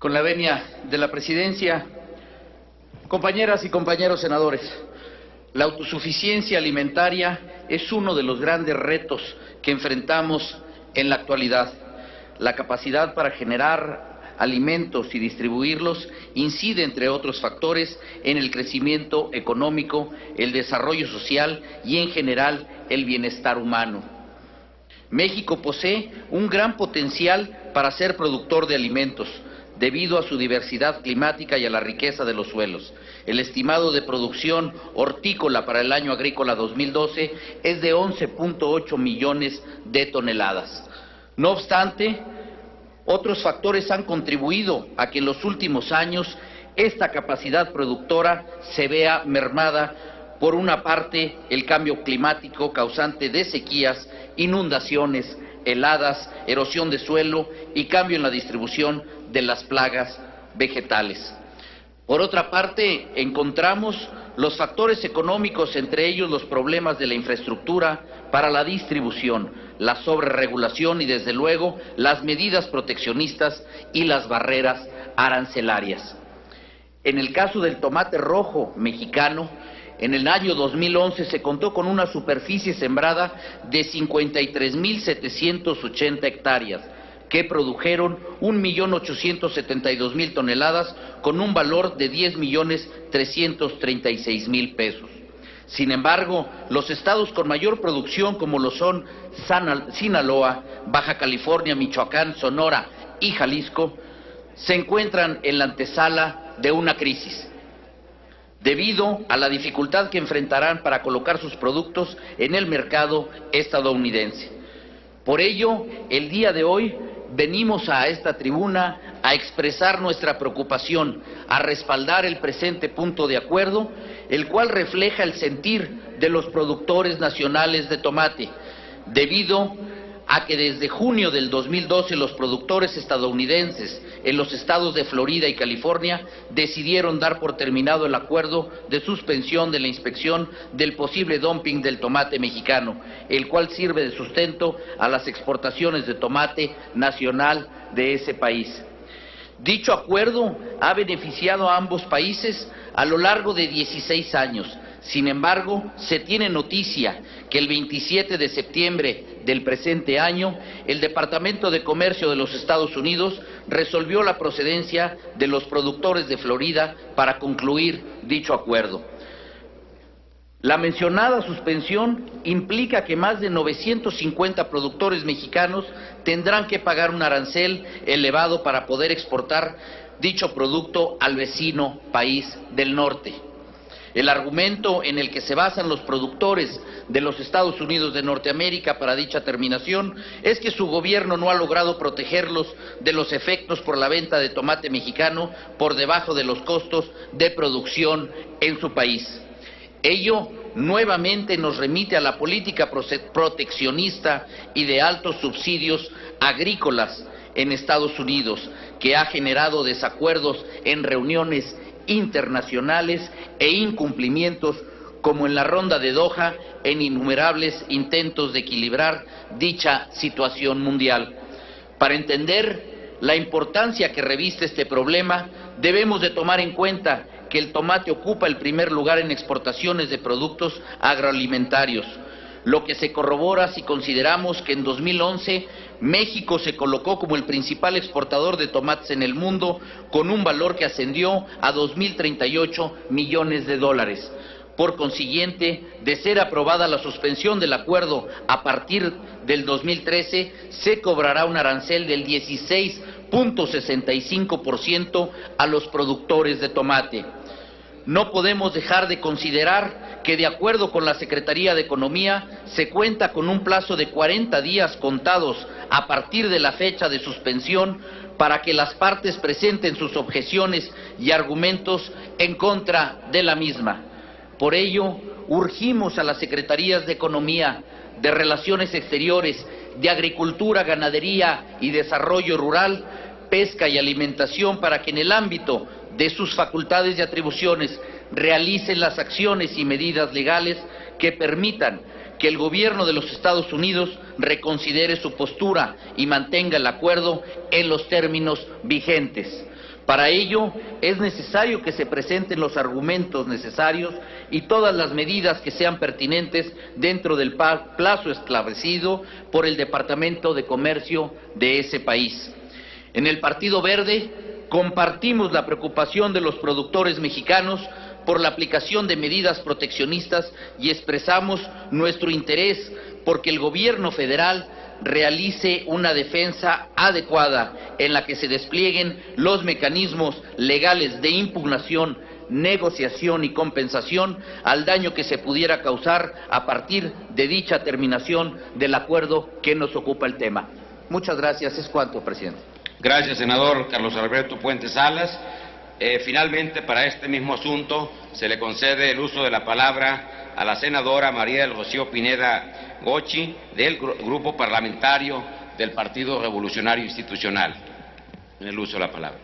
Con la venia de la presidencia, compañeras y compañeros senadores, la autosuficiencia alimentaria es uno de los grandes retos que enfrentamos en la actualidad. La capacidad para generar alimentos y distribuirlos incide, entre otros factores, en el crecimiento económico, el desarrollo social y, en general, el bienestar humano. México posee un gran potencial para ser productor de alimentos, debido a su diversidad climática y a la riqueza de los suelos. El estimado de producción hortícola para el año agrícola 2012 es de 11.8 millones de toneladas. No obstante, otros factores han contribuido a que en los últimos años esta capacidad productora se vea mermada. Por una parte, el cambio climático causante de sequías, inundaciones, heladas, erosión de suelo y cambio en la distribución de las plagas vegetales. Por otra parte, encontramos los factores económicos, entre ellos los problemas de la infraestructura para la distribución, la sobreregulación y, desde luego, las medidas proteccionistas y las barreras arancelarias. En el caso del tomate rojo mexicano, en el año 2011 se contó con una superficie sembrada de 53.780 hectáreas, que produjeron 1.872.000 toneladas con un valor de 10.336.000 pesos. Sin embargo, los estados con mayor producción, como lo son Sinaloa, Baja California, Michoacán, Sonora y Jalisco, se encuentran en la antesala de una crisis, debido a la dificultad que enfrentarán para colocar sus productos en el mercado estadounidense. Por ello, el día de hoy venimos a esta tribuna a expresar nuestra preocupación, a respaldar el presente punto de acuerdo, el cual refleja el sentir de los productores nacionales de tomate, debido a que desde junio del 2012 los productores estadounidenses en los estados de Florida y California decidieron dar por terminado el acuerdo de suspensión de la inspección del posible dumping del tomate mexicano, el cual sirve de sustento a las exportaciones de tomate nacional de ese país. Dicho acuerdo ha beneficiado a ambos países a lo largo de 16 años. Sin embargo, se tiene noticia que el 27 de septiembre del presente año, el Departamento de Comercio de los Estados Unidos resolvió la procedencia de los productores de Florida para concluir dicho acuerdo. La mencionada suspensión implica que más de 950 productores mexicanos tendrán que pagar un arancel elevado para poder exportar dicho producto al vecino país del norte. El argumento en el que se basan los productores de los Estados Unidos de Norteamérica para dicha terminación es que su gobierno no ha logrado protegerlos de los efectos por la venta de tomate mexicano por debajo de los costos de producción en su país. Ello nuevamente nos remite a la política proteccionista y de altos subsidios agrícolas en Estados Unidos, que ha generado desacuerdos en reuniones internacionales e incumplimientos, como en la ronda de Doha, en innumerables intentos de equilibrar dicha situación mundial. Para entender la importancia que reviste este problema, debemos de tomar en cuenta que el tomate ocupa el primer lugar en exportaciones de productos agroalimentarios, lo que se corrobora si consideramos que en 2011 México se colocó como el principal exportador de tomates en el mundo, con un valor que ascendió a 2.038 millones de dólares. Por consiguiente, de ser aprobada la suspensión del acuerdo a partir del 2013, se cobrará un arancel del 16.65% a los productores de tomate. No podemos dejar de considerar que, de acuerdo con la Secretaría de Economía, se cuenta con un plazo de 40 días contados a partir de la fecha de suspensión para que las partes presenten sus objeciones y argumentos en contra de la misma. Por ello, urgimos a las Secretarías de Economía, de Relaciones Exteriores, de Agricultura, Ganadería y Desarrollo Rural, Pesca y Alimentación, para que en el ámbito de sus facultades y atribuciones realicen las acciones y medidas legales que permitan que el gobierno de los Estados Unidos reconsidere su postura y mantenga el acuerdo en los términos vigentes. Para ello, es necesario que se presenten los argumentos necesarios y todas las medidas que sean pertinentes dentro del plazo establecido por el Departamento de Comercio de ese país. En el Partido Verde compartimos la preocupación de los productores mexicanos por la aplicación de medidas proteccionistas y expresamos nuestro interés porque el gobierno federal realice una defensa adecuada en la que se desplieguen los mecanismos legales de impugnación, negociación y compensación al daño que se pudiera causar a partir de dicha terminación del acuerdo que nos ocupa el tema. Muchas gracias. Es cuanto, presidente. Gracias, senador Carlos Alberto Puente Salas. Finalmente, para este mismo asunto, se le concede el uso de la palabra a la senadora María del Rocío Pineda Gochi, del Grupo Parlamentario del Partido Revolucionario Institucional. En el uso de la palabra.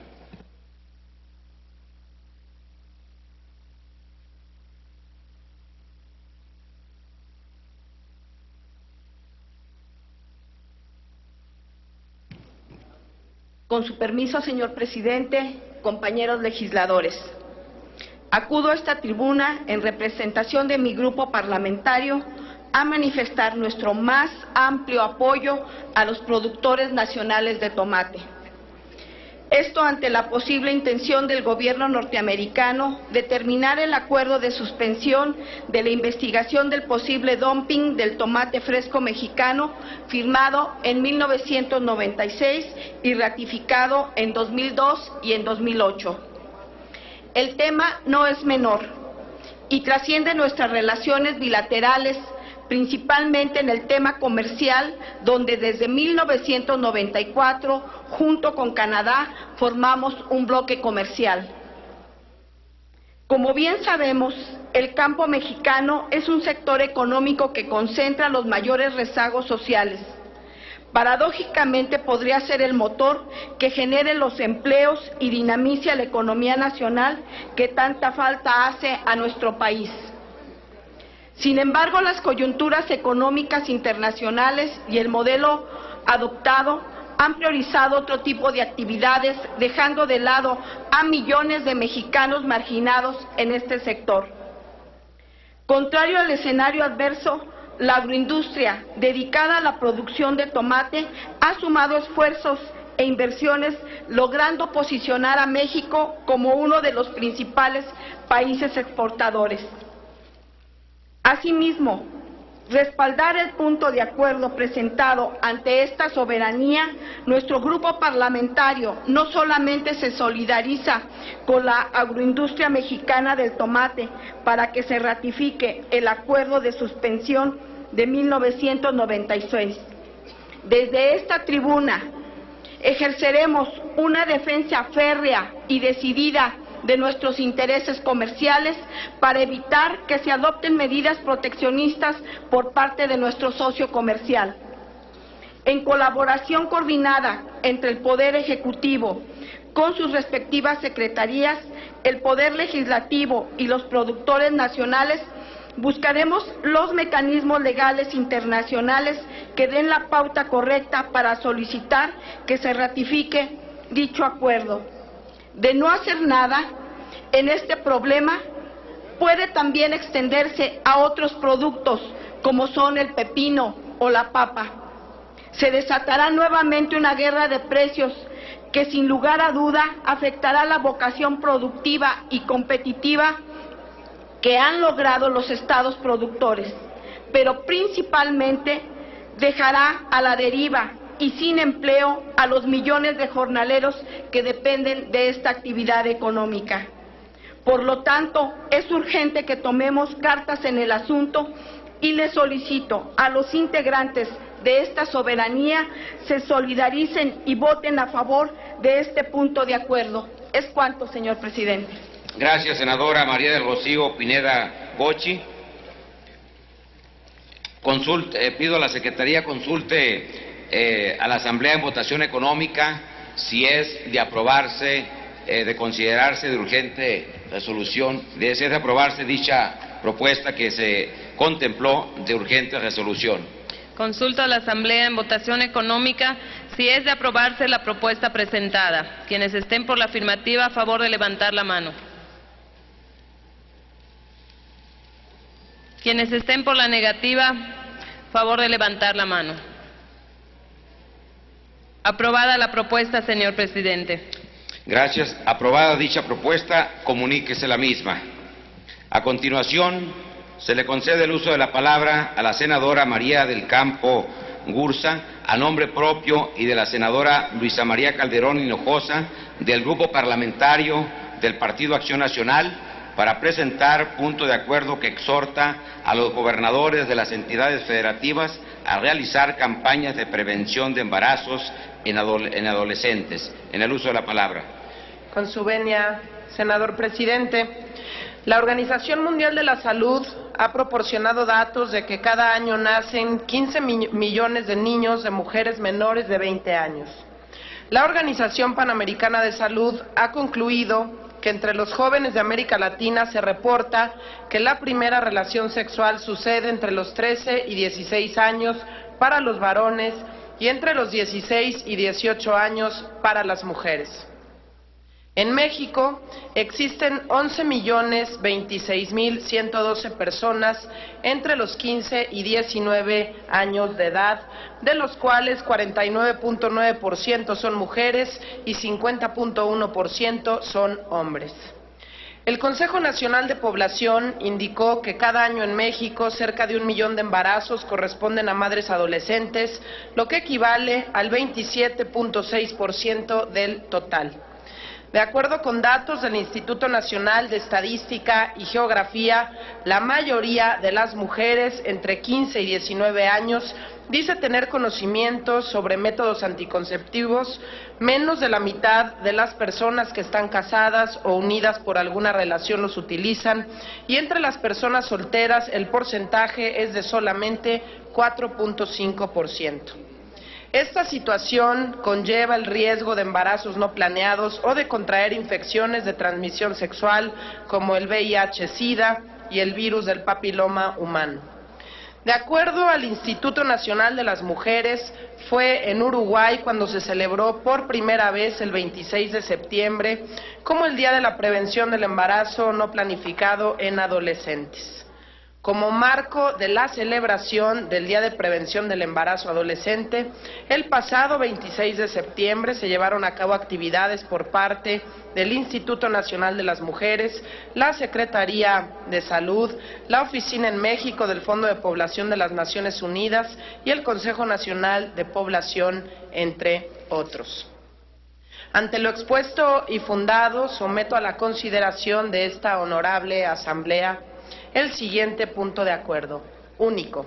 Con su permiso, señor presidente, compañeros legisladores, acudo a esta tribuna en representación de mi grupo parlamentario a manifestar nuestro más amplio apoyo a los productores nacionales de tomate. Esto ante la posible intención del gobierno norteamericano de terminar el acuerdo de suspensión de la investigación del posible dumping del tomate fresco mexicano firmado en 1996 y ratificado en 2002 y en 2008. El tema no es menor y trasciende nuestras relaciones bilaterales, principalmente en el tema comercial, donde desde 1994, junto con Canadá, formamos un bloque comercial. Como bien sabemos, el campo mexicano es un sector económico que concentra los mayores rezagos sociales. Paradójicamente podría ser el motor que genere los empleos y dinamice la economía nacional que tanta falta hace a nuestro país. Sin embargo, las coyunturas económicas internacionales y el modelo adoptado han priorizado otro tipo de actividades, dejando de lado a millones de mexicanos marginados en este sector. Contrario al escenario adverso, la agroindustria dedicada a la producción de tomate ha sumado esfuerzos e inversiones, logrando posicionar a México como uno de los principales países exportadores. Asimismo, respaldar el punto de acuerdo presentado ante esta soberanía, nuestro grupo parlamentario no solamente se solidariza con la agroindustria mexicana del tomate para que se ratifique el acuerdo de suspensión de 1996. Desde esta tribuna ejerceremos una defensa férrea y decidida de nuestros intereses comerciales para evitar que se adopten medidas proteccionistas por parte de nuestro socio comercial. En colaboración coordinada entre el Poder Ejecutivo con sus respectivas secretarías, el Poder Legislativo y los productores nacionales, buscaremos los mecanismos legales internacionales que den la pauta correcta para solicitar que se ratifique dicho acuerdo. De no hacer nada en este problema, puede también extenderse a otros productos como son el pepino o la papa. Se desatará nuevamente una guerra de precios que sin lugar a duda afectará la vocación productiva y competitiva que han logrado los estados productores, pero principalmente dejará a la deriva y sin empleo a los millones de jornaleros que dependen de esta actividad económica. Por lo tanto, es urgente que tomemos cartas en el asunto y le solicito a los integrantes de esta soberanía se solidaricen y voten a favor de este punto de acuerdo. Es cuanto, señor presidente. Gracias, senadora María del Rocío Pineda Gochi. Pido a la Secretaría consulte a la Asamblea en votación económica si es de aprobarse, de considerarse de urgente resolución, si es de aprobarse dicha propuesta que se contempló de urgente resolución. Consulto a la Asamblea en votación económica Si es de aprobarse la propuesta presentada, quienes estén por la afirmativa, a favor de levantar la mano. Quienes estén por la negativa, a favor de levantar la mano. Aprobada la propuesta, señor presidente. Gracias. Aprobada dicha propuesta, comuníquese la misma. A continuación, se le concede el uso de la palabra a la senadora María del Campo Gursa, a nombre propio y de la senadora Luisa María Calderón Hinojosa, del Grupo Parlamentario del Partido Acción Nacional, para presentar punto de acuerdo que exhorta a los gobernadores de las entidades federativas a realizar campañas de prevención de embarazos en adolescentes. En el uso de la palabra. Con su venia, senador presidente. La Organización Mundial de la Salud ha proporcionado datos de que cada año nacen 15 millones de niños de mujeres menores de 20 años. La Organización Panamericana de Salud ha concluido que entre los jóvenes de América Latina se reporta que la primera relación sexual sucede entre los 13 y 16 años para los varones y entre los 16 y 18 años para las mujeres. En México existen 11.026.112 personas entre los 15 y 19 años de edad, de los cuales 49.9% son mujeres y 50.1% son hombres. El Consejo Nacional de Población indicó que cada año en México cerca de 1 millón de embarazos corresponden a madres adolescentes, lo que equivale al 27.6% del total. De acuerdo con datos del Instituto Nacional de Estadística y Geografía, la mayoría de las mujeres entre 15 y 19 años dice tener conocimientos sobre métodos anticonceptivos. Menos de la mitad de las personas que están casadas o unidas por alguna relación los utilizan, y entre las personas solteras el porcentaje es de solamente 4.5%. Esta situación conlleva el riesgo de embarazos no planeados o de contraer infecciones de transmisión sexual como el VIH-Sida y el virus del papiloma humano. De acuerdo al Instituto Nacional de las Mujeres, fue en Uruguay cuando se celebró por primera vez el 26 de septiembre como el Día de la Prevención del Embarazo no planificado en adolescentes. Como marco de la celebración del Día de Prevención del Embarazo Adolescente, el pasado 26 de septiembre se llevaron a cabo actividades por parte del Instituto Nacional de las Mujeres, la Secretaría de Salud, la Oficina en México del Fondo de Población de las Naciones Unidas y el Consejo Nacional de Población, entre otros. Ante lo expuesto y fundado, someto a la consideración de esta honorable Asamblea el siguiente punto de acuerdo. Único.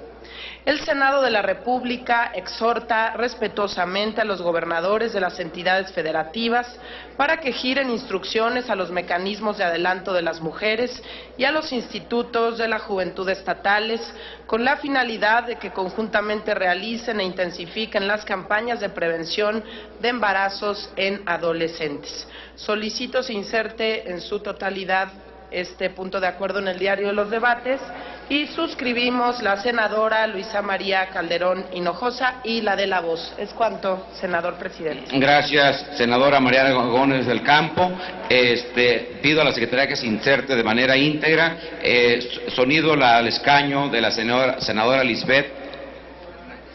El Senado de la República exhorta respetuosamente a los gobernadores de las entidades federativas para que giren instrucciones a los mecanismos de adelanto de las mujeres y a los institutos de la juventud estatales con la finalidad de que conjuntamente realicen e intensifiquen las campañas de prevención de embarazos en adolescentes. Solicito se inserte en su totalidad este punto de acuerdo en el diario de los debates y suscribimos la senadora Luisa María Calderón Hinojosa y la de la voz. Es cuanto, senador presidente. Gracias, senadora Mariana Gómez del Campo. Pido a la secretaria que se inserte de manera íntegra. Sonido al escaño de la senadora Lisbeth.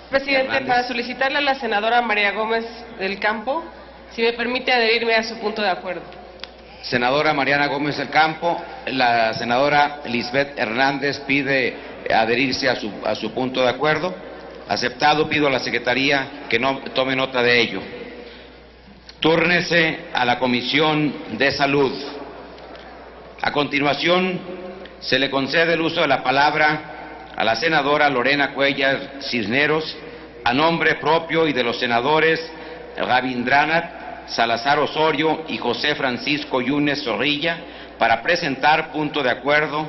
Presidente, Hernández. para solicitarle a la senadora María Gómez del Campo, si me permite adherirme a su punto de acuerdo. Senadora Mariana Gómez del Campo, la senadora Lisbeth Hernández pide adherirse a su punto de acuerdo. Aceptado, pido a la Secretaría que no tome nota de ello. Túrnese a la Comisión de Salud. A continuación, se le concede el uso de la palabra a la senadora Lorena Cuellar Cisneros, a nombre propio y de los senadores Rabindranath Salazar Osorio y José Francisco Yunes Zorrilla, para presentar punto de acuerdo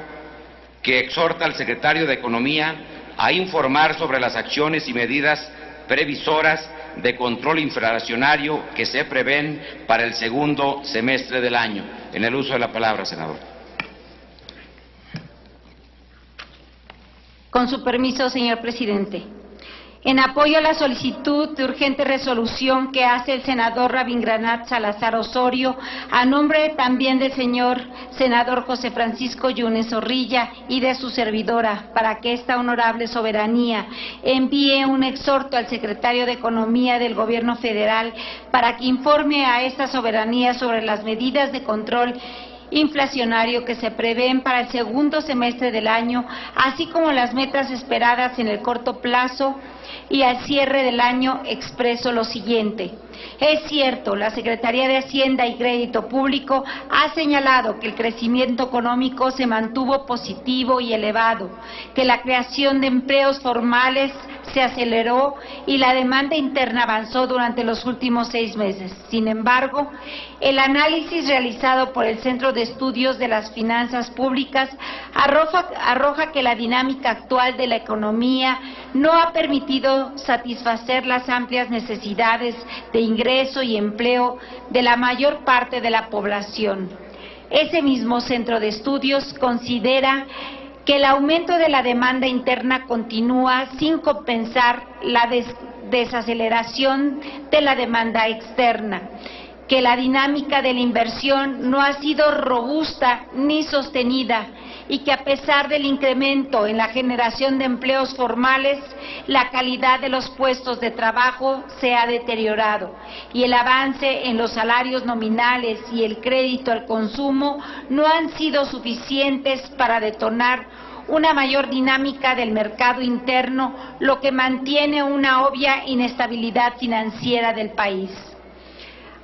que exhorta al secretario de Economía a informar sobre las acciones y medidas previsoras de control inflacionario que se prevén para el segundo semestre del año. En el uso de la palabra, senador. Con su permiso, señor presidente. En apoyo a la solicitud de urgente resolución que hace el senador Rabindranath Salazar Osorio, a nombre también del señor senador José Francisco Yunes Zorrilla y de su servidora, para que esta honorable soberanía envíe un exhorto al secretario de Economía del Gobierno Federal para que informe a esta soberanía sobre las medidas de control inflacionario que se prevén para el segundo semestre del año, así como las metas esperadas en el corto plazo, y al cierre del año expreso lo siguiente. Es cierto, la Secretaría de Hacienda y Crédito Público ha señalado que el crecimiento económico se mantuvo positivo y elevado, que la creación de empleos formales se aceleró y la demanda interna avanzó durante los últimos 6 meses. Sin embargo, el análisis realizado por el Centro de Estudios de las Finanzas Públicas arroja que la dinámica actual de la economía no ha permitido satisfacer las amplias necesidades de ingreso y empleo de la mayor parte de la población. Ese mismo Centro de Estudios considera que el aumento de la demanda interna continúa sin compensar la desaceleración de la demanda externa, que la dinámica de la inversión no ha sido robusta ni sostenida y que a pesar del incremento en la generación de empleos formales, la calidad de los puestos de trabajo se ha deteriorado y el avance en los salarios nominales y el crédito al consumo no han sido suficientes para detonar una mayor dinámica del mercado interno, lo que mantiene una obvia inestabilidad financiera del país.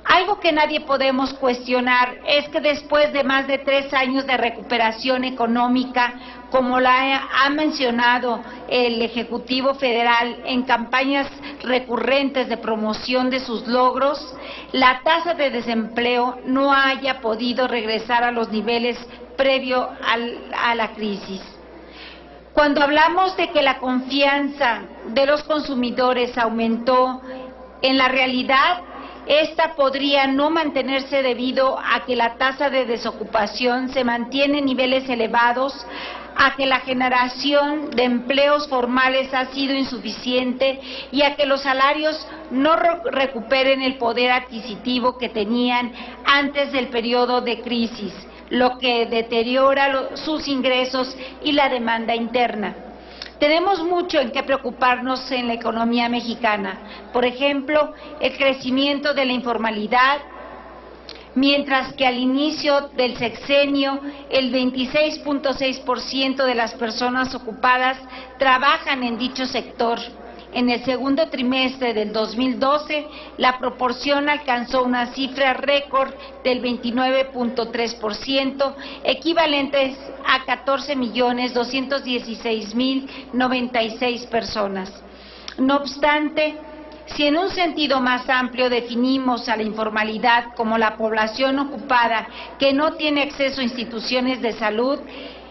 Algo que nadie podemos cuestionar es que después de más de 3 años de recuperación económica, como la ha mencionado el Ejecutivo Federal en campañas recurrentes de promoción de sus logros, la tasa de desempleo no haya podido regresar a los niveles previo a la crisis. Cuando hablamos de que la confianza de los consumidores aumentó, en la realidad esta podría no mantenerse debido a que la tasa de desocupación se mantiene en niveles elevados, a que la generación de empleos formales ha sido insuficiente y a que los salarios no recuperen el poder adquisitivo que tenían antes del periodo de crisis, lo que deteriora sus ingresos y la demanda interna. Tenemos mucho en qué preocuparnos en la economía mexicana. Por ejemplo, el crecimiento de la informalidad, mientras que al inicio del sexenio el 26.6% de las personas ocupadas trabajan en dicho sector. En el segundo trimestre del 2012, la proporción alcanzó una cifra récord del 29.3%, equivalentes a 14.216.096 personas. No obstante, si en un sentido más amplio definimos a la informalidad como la población ocupada que no tiene acceso a instituciones de salud,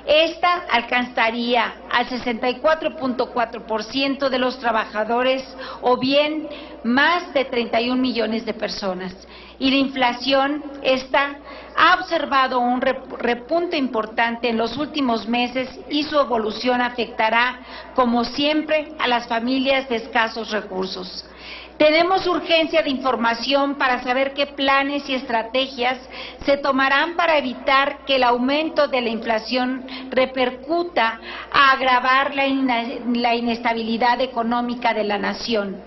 esta alcanzaría al 64.4% de los trabajadores, o bien más de 31 millones de personas. Y la inflación ha observado un repunte importante en los últimos meses y su evolución afectará, como siempre, a las familias de escasos recursos. Tenemos urgencia de información para saber qué planes y estrategias se tomarán para evitar que el aumento de la inflación repercuta a agravar la inestabilidad económica de la nación.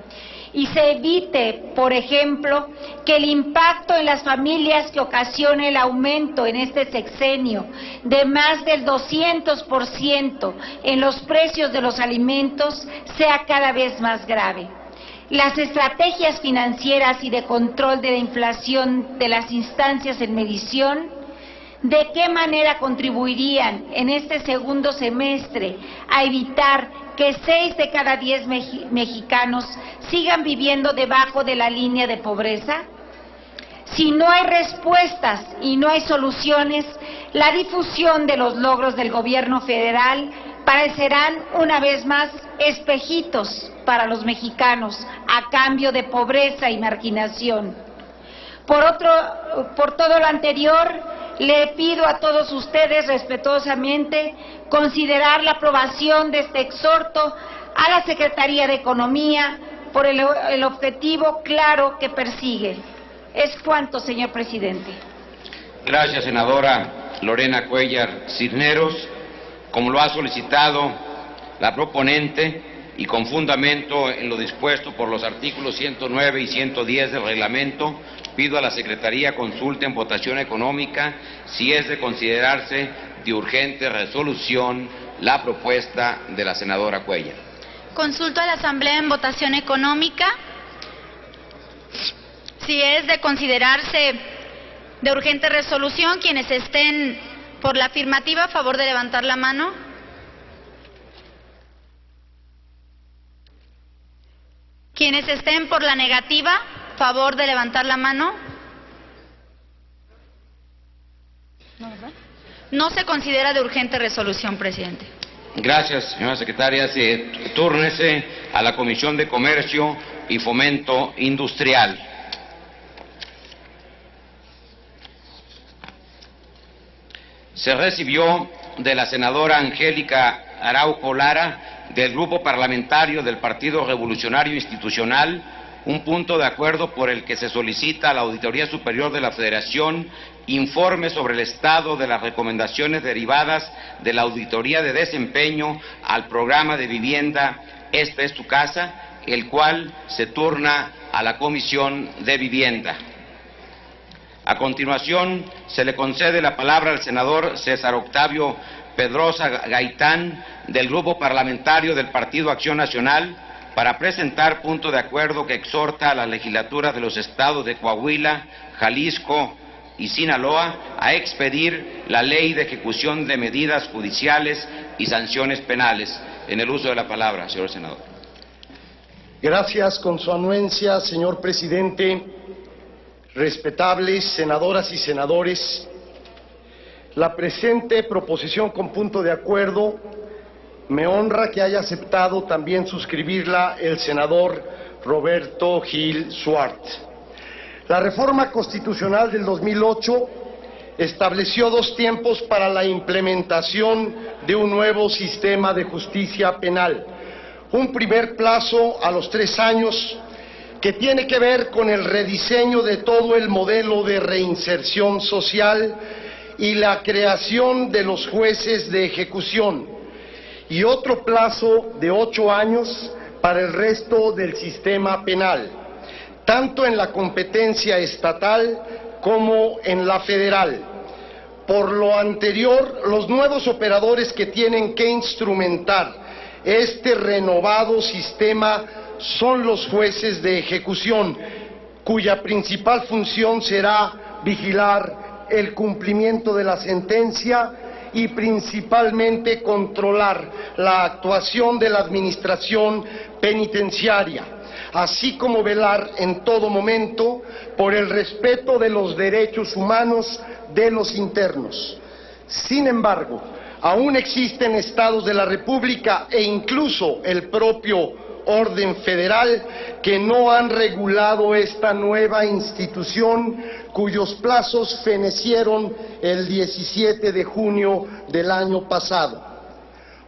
Y se evite, por ejemplo, que el impacto en las familias que ocasione el aumento en este sexenio de más del 200% en los precios de los alimentos sea cada vez más grave. Las estrategias financieras y de control de la inflación de las instancias en medición, ¿de qué manera contribuirían en este segundo semestre a evitar que 6 de cada 10 mexicanos sigan viviendo debajo de la línea de pobreza? Si no hay respuestas y no hay soluciones, la difusión de los logros del gobierno federal parecerán una vez más espejitos para los mexicanos a cambio de pobreza y marginación. Por todo lo anterior, le pido a todos ustedes respetuosamente considerar la aprobación de este exhorto a la Secretaría de Economía por el objetivo claro que persigue. Es cuanto, señor presidente. Gracias, senadora Lorena Cuellar Cisneros. Como lo ha solicitado la proponente y con fundamento en lo dispuesto por los artículos 109 y 110 del reglamento, pido a la Secretaría consulte en votación económica si es de considerarse de urgente resolución la propuesta de la senadora Cuellar. Consulto a la Asamblea en votación económica si es de considerarse de urgente resolución. Quienes estén por la afirmativa, a favor de levantar la mano. Quienes estén por la negativa, a favor de levantar la mano. No se considera de urgente resolución, presidente. Gracias, señora secretaria. Túrnese a la Comisión de Comercio y Fomento Industrial. Se recibió de la senadora Angélica Araujo Lara, del Grupo Parlamentario del Partido Revolucionario Institucional, un punto de acuerdo por el que se solicita a la Auditoría Superior de la Federación informe sobre el estado de las recomendaciones derivadas de la Auditoría de Desempeño al Programa de Vivienda Esta es tu casa, el cual se turna a la Comisión de Vivienda. A continuación, se le concede la palabra al senador César Octavio Pedrosa Gaitán, del Grupo Parlamentario del Partido Acción Nacional, para presentar punto de acuerdo que exhorta a las legislaturas de los estados de Coahuila, Jalisco y Sinaloa a expedir la Ley de Ejecución de Medidas Judiciales y Sanciones Penales. En el uso de la palabra, señor senador. Gracias, con su anuencia, señor presidente. Respetables senadoras y senadores, la presente proposición con punto de acuerdo me honra que haya aceptado también suscribirla el senador Roberto Gil Suárez. La reforma constitucional del 2008 estableció 2 tiempos para la implementación de un nuevo sistema de justicia penal. Un primer plazo a los 3 años que tiene que ver con el rediseño de todo el modelo de reinserción social y la creación de los jueces de ejecución, y otro plazo de 8 años para el resto del sistema penal, tanto en la competencia estatal como en la federal. Por lo anterior, los nuevos operadores que tienen que instrumentar este renovado sistema son los jueces de ejecución, cuya principal función será vigilar el cumplimiento de la sentencia y principalmente controlar la actuación de la administración penitenciaria, así como velar en todo momento por el respeto de los derechos humanos de los internos. Sin embargo, aún existen estados de la República e incluso el propio orden federal que no han regulado esta nueva institución, cuyos plazos fenecieron el 17 de junio del año pasado.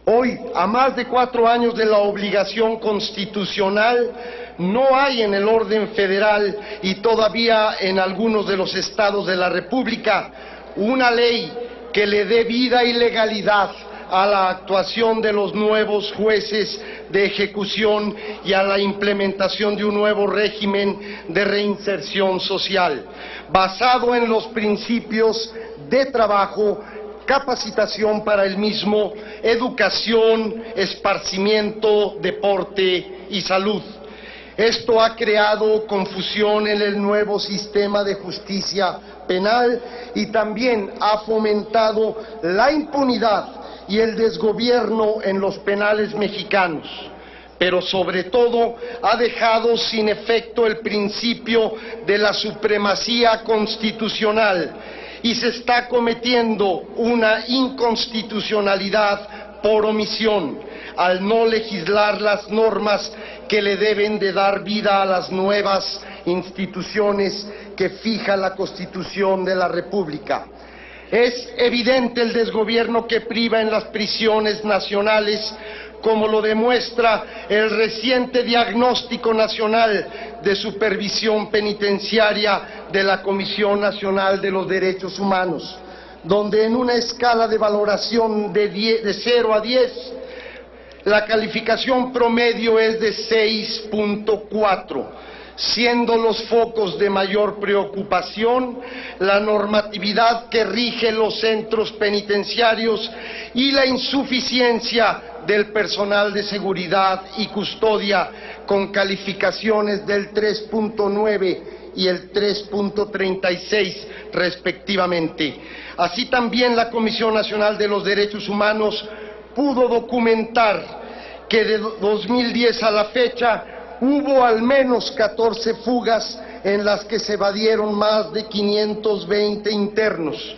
Hoy, a más de 4 años de la obligación constitucional, no hay en el orden federal y todavía en algunos de los estados de la República una ley que le dé vida y legalidad a la actuación de los nuevos jueces de ejecución y a la implementación de un nuevo régimen de reinserción social, basado en los principios de trabajo, capacitación para el mismo, educación, esparcimiento, deporte y salud. Esto ha creado confusión en el nuevo sistema de justicia penal y también ha fomentado la impunidad y el desgobierno en los penales mexicanos, pero sobre todo ha dejado sin efecto el principio de la supremacía constitucional y se está cometiendo una inconstitucionalidad por omisión al no legislar las normas que le deben de dar vida a las nuevas instituciones que fija la Constitución de la República. Es evidente el desgobierno que priva en las prisiones nacionales, como lo demuestra el reciente diagnóstico nacional de supervisión penitenciaria de la Comisión Nacional de los Derechos Humanos, donde en una escala de valoración de 0 a 10, la calificación promedio es de 6.4, siendo los focos de mayor preocupación la normatividad que rige los centros penitenciarios y la insuficiencia del personal de seguridad y custodia, con calificaciones del 3.9 y el 3.36 respectivamente. Así también la Comisión Nacional de los Derechos Humanos pudo documentar que de 2010 a la fecha hubo al menos 14 fugas en las que se evadieron más de 520 internos.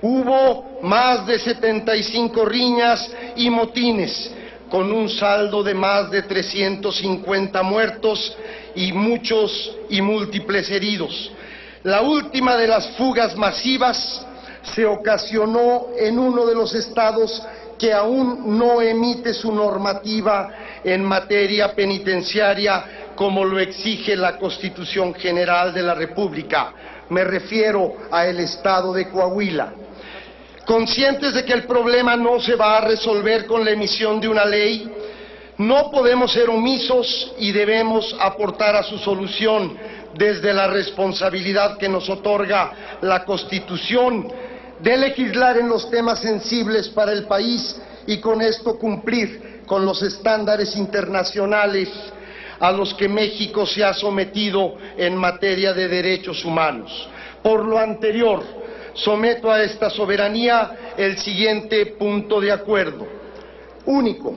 Hubo más de 75 riñas y motines, con un saldo de más de 350 muertos y muchos y múltiples heridos. La última de las fugas masivas se ocasionó en uno de los estados que aún no emite su normativa en materia penitenciaria como lo exige la Constitución General de la República. Me refiero al estado de Coahuila. Conscientes de que el problema no se va a resolver con la emisión de una ley, no podemos ser omisos y debemos aportar a su solución desde la responsabilidad que nos otorga la Constitución de legislar en los temas sensibles para el país y con esto cumplir con los estándares internacionales a los que México se ha sometido en materia de derechos humanos. Por lo anterior, someto a esta soberanía el siguiente punto de acuerdo. Único,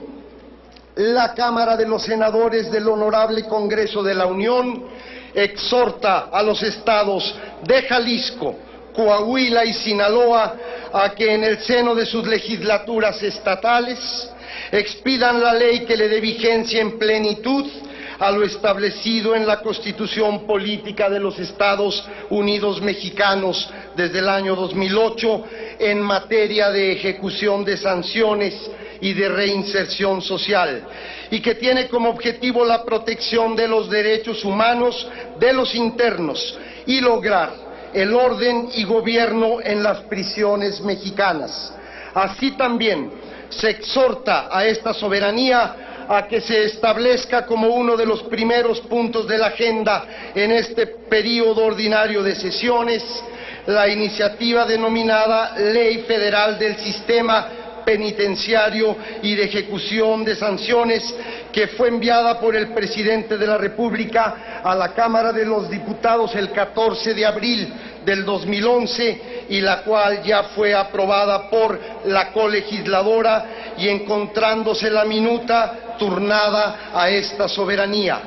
la Cámara de los Senadores del Honorable Congreso de la Unión exhorta a los estados de Jalisco, Coahuila y Sinaloa a que en el seno de sus legislaturas estatales expidan la ley que le dé vigencia en plenitud a lo establecido en la Constitución Política de los Estados Unidos Mexicanos desde el año 2008 en materia de ejecución de sanciones y de reinserción social, y que tiene como objetivo la protección de los derechos humanos de los internos y lograr el orden y gobierno en las prisiones mexicanas. Así también se exhorta a esta soberanía a que se establezca como uno de los primeros puntos de la agenda en este periodo ordinario de sesiones la iniciativa denominada Ley Federal del Sistema Penitenciario y de Ejecución de Sanciones, que fue enviada por el Presidente de la República a la Cámara de los Diputados el 14 de abril del 2011 y la cual ya fue aprobada por la colegisladora y encontrándose la minuta turnada a esta soberanía.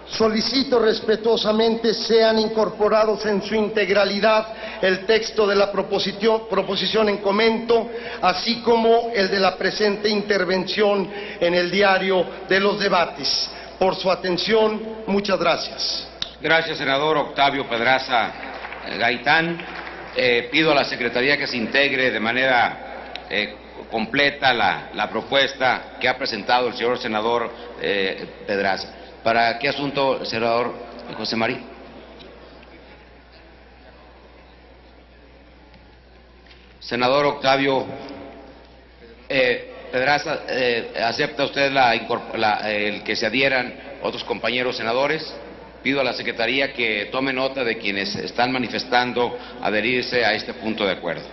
Solicito respetuosamente sean incorporados en su integralidad el texto de la proposición en comento, así como el de la presente intervención en el diario de los debates. Por su atención, muchas gracias. Gracias, senador Octavio Pedraza Gaitán. Pido a la Secretaría que se integre de manera completa la propuesta que ha presentado el señor senador Pedraza. ¿Para qué asunto, senador José María? Senador Octavio Pedraza, ¿acepta usted el que se adhieran otros compañeros senadores? Pido a la Secretaría que tome nota de quienes están manifestando adherirse a este punto de acuerdo.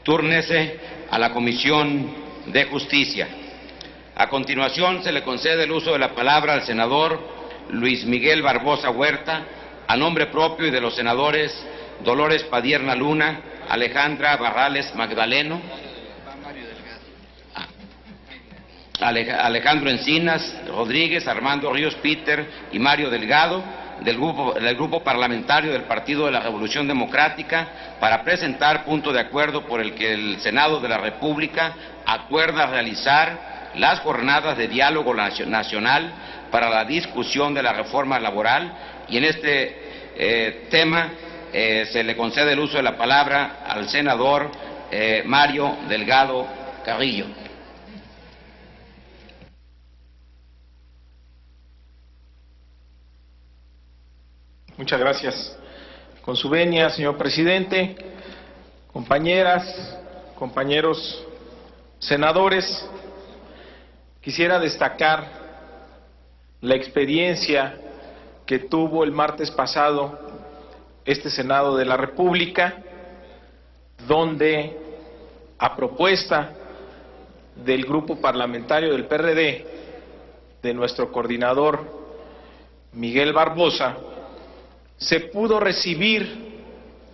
Túrnese a la Comisión de Justicia. A continuación, se le concede el uso de la palabra al senador Luis Miguel Barbosa Huerta, a nombre propio y de los senadores Dolores Padierna Luna, Alejandra Barrales Magdaleno, Alejandro Encinas Rodríguez, Armando Ríos Peter y Mario Delgado, del grupo parlamentario del Partido de la Revolución Democrática, para presentar punto de acuerdo por el que el Senado de la República acuerda realizar las jornadas de diálogo nacional para la discusión de la reforma laboral, y en este tema se le concede el uso de la palabra al senador Mario Delgado Carrillo. Muchas gracias. Con su venia, señor presidente, compañeras, compañeros senadores, quisiera destacar la experiencia que tuvo el martes pasado este Senado de la República, donde a propuesta del grupo parlamentario del PRD, de nuestro coordinador Miguel Barbosa, se pudo recibir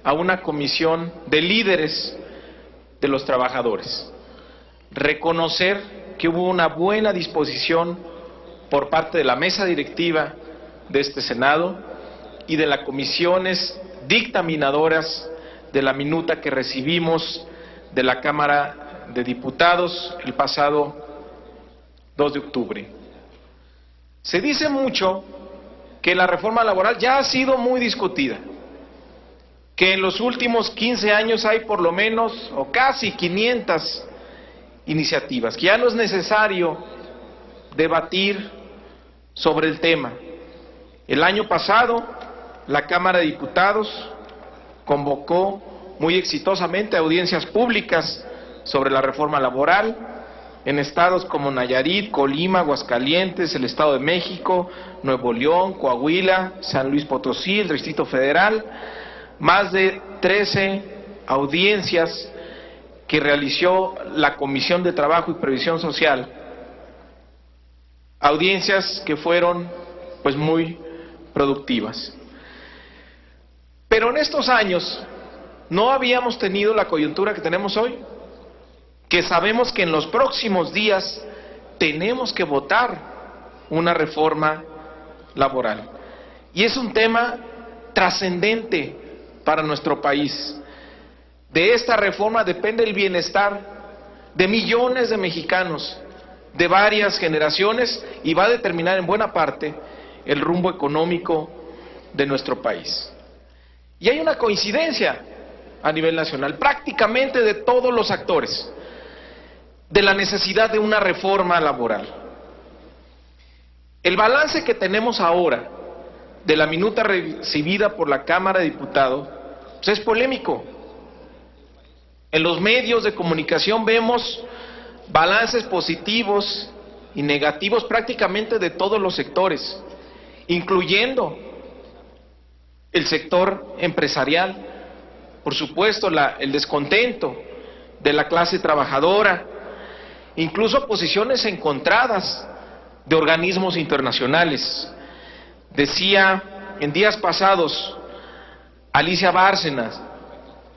a una comisión de líderes de los trabajadores, reconocer que hubo una buena disposición por parte de la mesa directiva de este Senado y de las comisiones dictaminadoras de la minuta que recibimos de la Cámara de Diputados el pasado 2 de octubre. Se dice mucho que la reforma laboral ya ha sido muy discutida, que en los últimos 15 años hay por lo menos o casi 500 iniciativas, que ya no es necesario debatir sobre el tema. El año pasado, la Cámara de Diputados convocó muy exitosamente audiencias públicas sobre la reforma laboral en estados como Nayarit, Colima, Aguascalientes, el Estado de México, Nuevo León, Coahuila, San Luis Potosí, el Distrito Federal, más de 13 audiencias que realizó la Comisión de Trabajo y Previsión Social, audiencias que fueron pues muy productivas. Pero en estos años no habíamos tenido la coyuntura que tenemos hoy, que sabemos que en los próximos días tenemos que votar una reforma laboral. Y es un tema trascendente para nuestro país. De esta reforma depende el bienestar de millones de mexicanos, de varias generaciones, y va a determinar en buena parte el rumbo económico de nuestro país. Y hay una coincidencia a nivel nacional, prácticamente de todos los actores, de la necesidad de una reforma laboral. El balance que tenemos ahora de la minuta recibida por la Cámara de Diputados pues es polémico. En los medios de comunicación vemos balances positivos y negativos prácticamente de todos los sectores, incluyendo el sector empresarial, por supuesto el descontento de la clase trabajadora, incluso posiciones encontradas de organismos internacionales. Decía en días pasados Alicia Bárcenas,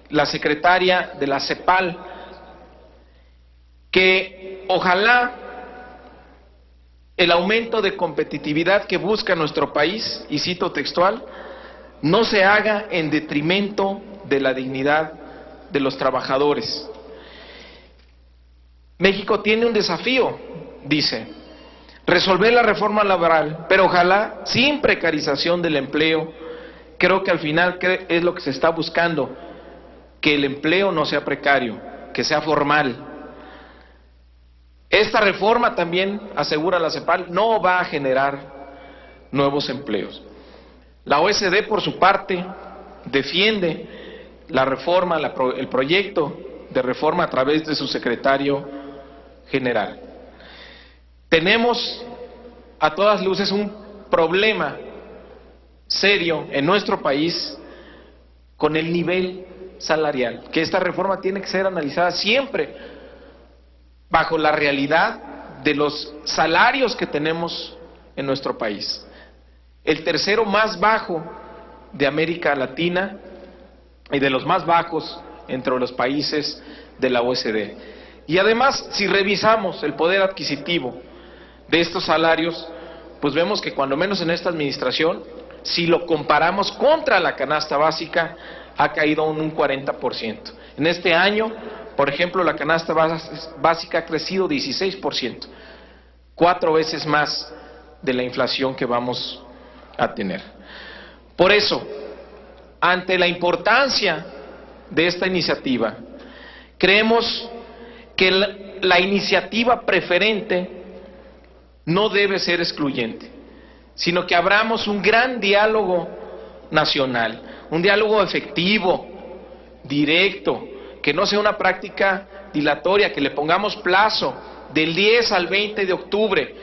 la secretaria de la CEPAL, que ojalá el aumento de competitividad que busca nuestro país, y cito textual, no se haga en detrimento de la dignidad de los trabajadores. México tiene un desafío, dice, resolver la reforma laboral, pero ojalá sin precarización del empleo. Creo que al final es lo que se está buscando, que el empleo no sea precario, que sea formal. Esta reforma también, asegura la CEPAL, no va a generar nuevos empleos. La OSD, por su parte, defiende la reforma, el proyecto de reforma a través de su secretario general. Tenemos a todas luces un problema serio en nuestro país con el nivel salarial, que esta reforma tiene que ser analizada siempre bajo la realidad de los salarios que tenemos en nuestro país. El tercero más bajo de América Latina y de los más bajos entre los países de la OSD. Y además, si revisamos el poder adquisitivo de estos salarios, pues vemos que cuando menos en esta administración, si lo comparamos contra la canasta básica, ha caído en un 40%. En este año, por ejemplo, la canasta básica ha crecido 16%, 4 veces más de la inflación que vamos a tener. Por eso, ante la importancia de esta iniciativa, creemos que la iniciativa preferente no debe ser excluyente, sino que abramos un gran diálogo nacional, un diálogo efectivo, directo, que no sea una práctica dilatoria, que le pongamos plazo del 10 al 20 de octubre,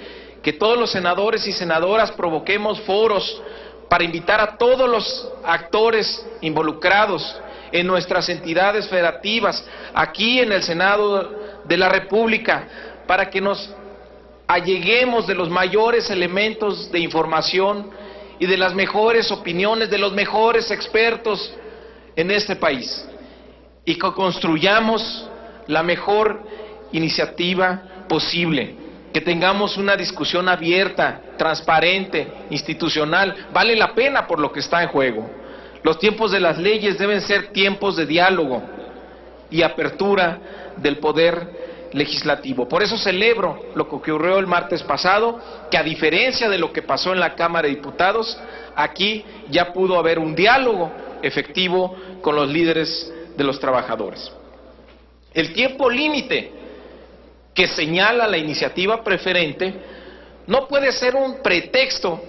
que todos los senadores y senadoras provoquemos foros para invitar a todos los actores involucrados en nuestras entidades federativas, aquí en el Senado de la República, para que nos alleguemos de los mayores elementos de información y de las mejores opiniones, de los mejores expertos en este país, y que construyamos la mejor iniciativa posible, que tengamos una discusión abierta, transparente, institucional. Vale la pena por lo que está en juego. Los tiempos de las leyes deben ser tiempos de diálogo y apertura del poder legislativo. Por eso celebro lo que ocurrió el martes pasado, que a diferencia de lo que pasó en la Cámara de Diputados, aquí ya pudo haber un diálogo efectivo con los líderes de los trabajadores. El tiempo límite que señala la iniciativa preferente no puede ser un pretexto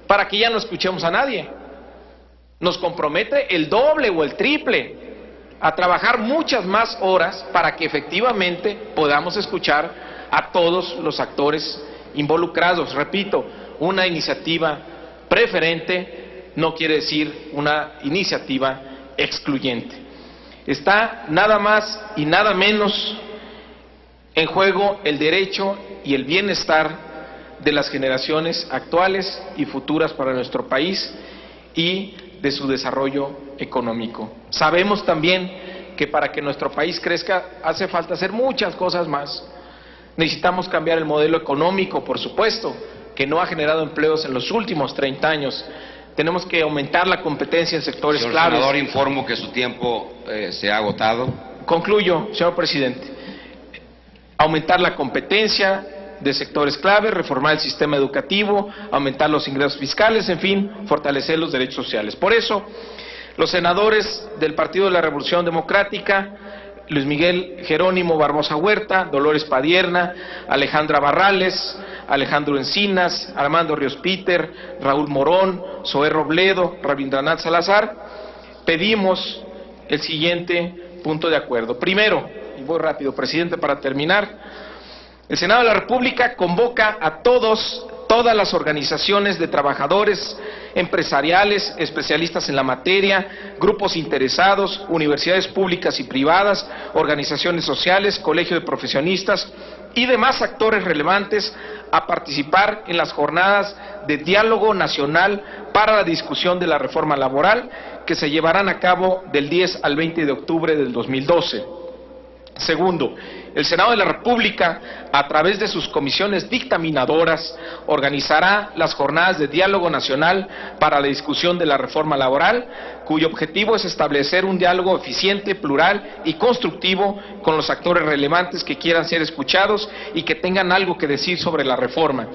para que ya no escuchemos a nadie. Nos compromete el doble o el triple a trabajar muchas más horas para que efectivamente podamos escuchar a todos los actores involucrados. Repito, una iniciativa preferente no quiere decir una iniciativa excluyente. Está nada más y nada menos en juego el derecho y el bienestar de las generaciones actuales y futuras para nuestro país y de su desarrollo económico. Sabemos también que para que nuestro país crezca hace falta hacer muchas cosas más. Necesitamos cambiar el modelo económico, por supuesto, que no ha generado empleos en los últimos 30 años. Tenemos que aumentar la competencia en sectores claves. Señor senador, informo que su tiempo se ha agotado. Concluyo, señor presidente. Aumentar la competencia de sectores clave, reformar el sistema educativo, aumentar los ingresos fiscales, en fin, fortalecer los derechos sociales. Por eso, los senadores del Partido de la Revolución Democrática, Luis Miguel Jerónimo Barbosa Huerta, Dolores Padierna, Alejandra Barrales, Alejandro Encinas, Armando Ríos Peter, Raúl Morón, Zoé Robledo, Rabindranath Salazar, pedimos el siguiente punto de acuerdo. Primero, y voy rápido, presidente, para terminar, el Senado de la República convoca a todas las organizaciones de trabajadores, empresariales, especialistas en la materia, grupos interesados, universidades públicas y privadas, organizaciones sociales, colegio de profesionistas y demás actores relevantes a participar en las jornadas de diálogo nacional para la discusión de la reforma laboral que se llevarán a cabo del 10 al 20 de octubre del 2012. Segundo, el Senado de la República, a través de sus comisiones dictaminadoras, organizará las jornadas de diálogo nacional para la discusión de la reforma laboral, cuyo objetivo es establecer un diálogo eficiente, plural y constructivo con los actores relevantes que quieran ser escuchados y que tengan algo que decir sobre la reforma,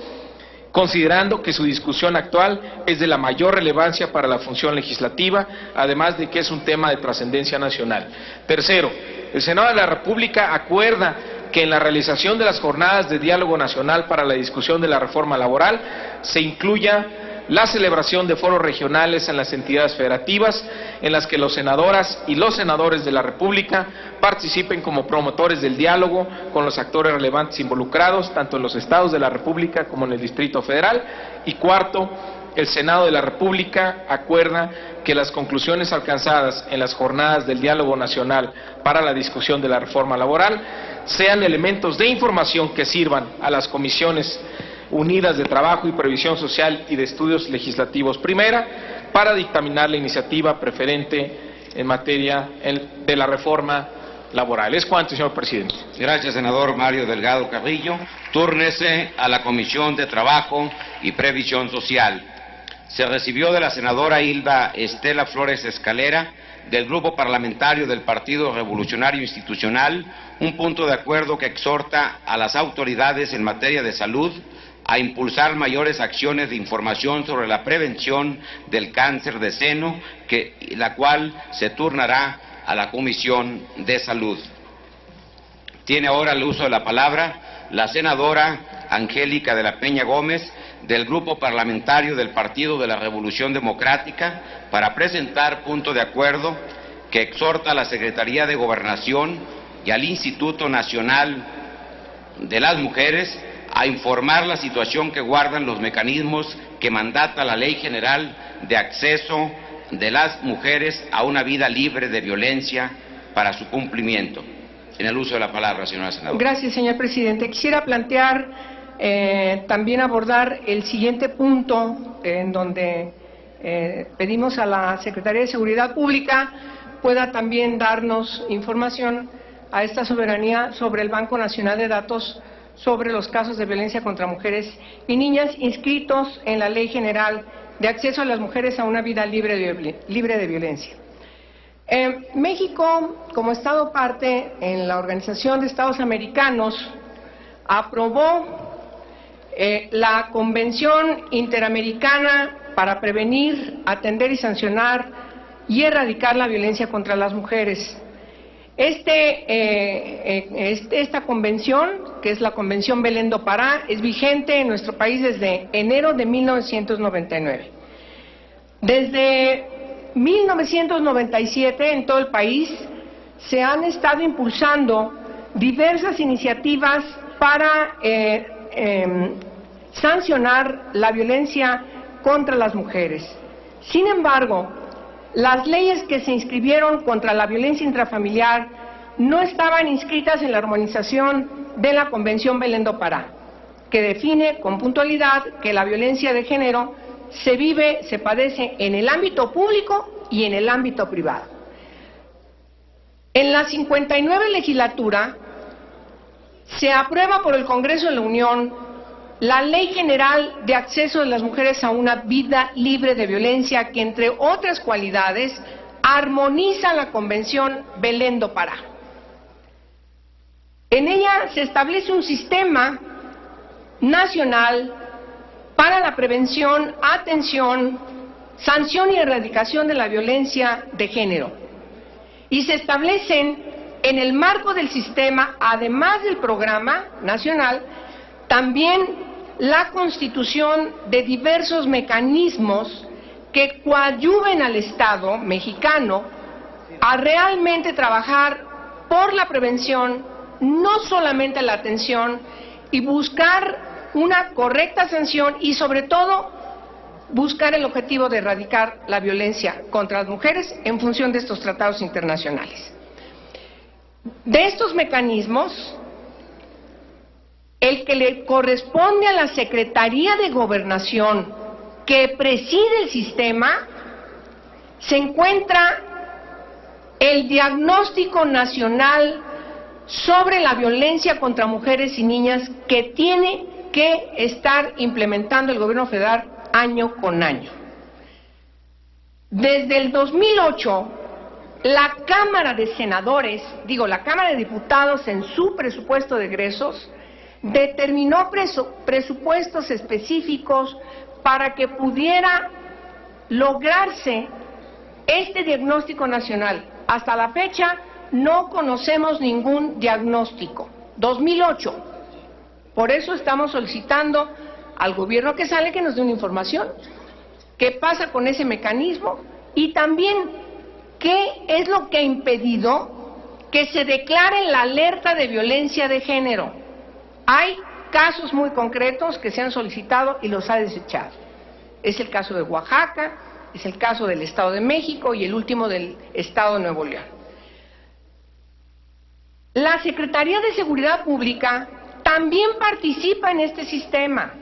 considerando que su discusión actual es de la mayor relevancia para la función legislativa, además de que es un tema de trascendencia nacional. Tercero, el Senado de la República acuerda que en la realización de las jornadas de diálogo nacional para la discusión de la reforma laboral se incluya la celebración de foros regionales en las entidades federativas, en las que las senadoras y los senadores de la República participen como promotores del diálogo con los actores relevantes involucrados, tanto en los estados de la República como en el Distrito Federal. Y cuarto, el Senado de la República acuerda que las conclusiones alcanzadas en las jornadas del diálogo nacional para la discusión de la reforma laboral sean elementos de información que sirvan a las comisiones unidas de Trabajo y Previsión Social y de Estudios Legislativos Primera para dictaminar la iniciativa preferente en materia de la reforma laboral. Es cuanto, señor presidente. Gracias, senador Mario Delgado Carrillo. Túrnese a la Comisión de Trabajo y Previsión Social. Se recibió de la senadora Hilda Estela Flores Escalera, del Grupo Parlamentario del Partido Revolucionario Institucional, un punto de acuerdo que exhorta a las autoridades en materia de salud, a impulsar mayores acciones de información sobre la prevención del cáncer de seno, la cual se turnará a la Comisión de Salud. Tiene ahora el uso de la palabra la senadora Angélica de la Peña Gómez, del Grupo Parlamentario del Partido de la Revolución Democrática, para presentar punto de acuerdo que exhorta a la Secretaría de Gobernación y al Instituto Nacional de las Mujeres a informar la situación que guardan los mecanismos que mandata la Ley General de Acceso de las Mujeres a una vida libre de violencia para su cumplimiento. En el uso de la palabra, señora senadora. Gracias, señor presidente. Quisiera plantear, también abordar el siguiente punto, en donde pedimos a la Secretaría de Seguridad Pública pueda también darnos información a esta soberanía sobre el Banco Nacional de Datos sobre los casos de violencia contra mujeres y niñas inscritos en la Ley General de Acceso a las Mujeres a una vida libre de violencia. México, como Estado parte en la Organización de Estados Americanos, aprobó la Convención Interamericana para prevenir, atender y sancionar y erradicar la violencia contra las mujeres. Esta convención, que es la Convención Belén do Pará, es vigente en nuestro país desde enero de 1999. Desde 1997 en todo el país se han estado impulsando diversas iniciativas para sancionar la violencia contra las mujeres. Sin embargo, las leyes que se inscribieron contra la violencia intrafamiliar no estaban inscritas en la armonización de la Convención Belén do Pará, que define con puntualidad que la violencia de género se padece en el ámbito público y en el ámbito privado. En la 59 legislatura se aprueba por el Congreso de la Unión la Ley General de Acceso de las Mujeres a una vida libre de violencia, que entre otras cualidades armoniza la Convención Belén do Pará. En ella se establece un sistema nacional para la prevención, atención, sanción y erradicación de la violencia de género. Y se establecen en el marco del sistema, además del programa nacional, también la constitución de diversos mecanismos que coadyuven al Estado mexicano a realmente trabajar por la prevención, no solamente la atención, y buscar una correcta sanción y sobre todo buscar el objetivo de erradicar la violencia contra las mujeres en función de estos tratados internacionales. De estos mecanismos, el que le corresponde a la Secretaría de Gobernación, que preside el sistema, se encuentra el Diagnóstico Nacional sobre la Violencia contra Mujeres y Niñas, que tiene que estar implementando el Gobierno federal año con año. Desde el 2008, la Cámara de Diputados, en su presupuesto de egresos, determinó presupuestos específicos para que pudiera lograrse este diagnóstico nacional. Hasta la fecha no conocemos ningún diagnóstico. 2008. Por eso estamos solicitando al gobierno que sale que nos dé una información. ¿Qué pasa con ese mecanismo? Y también, ¿qué es lo que ha impedido que se declare la alerta de violencia de género? Hay casos muy concretos que se han solicitado y los ha desechado. Es el caso de Oaxaca, es el caso del Estado de México y el último del Estado de Nuevo León. La Secretaría de Seguridad Pública también participa en este sistema.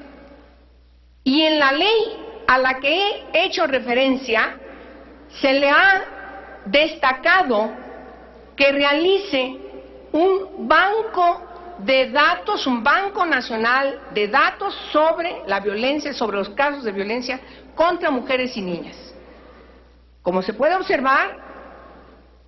Y en la ley a la que he hecho referencia, se le ha destacado que realice un banco de datos, un banco nacional de datos sobre la violencia, sobre los casos de violencia contra mujeres y niñas. Como se puede observar,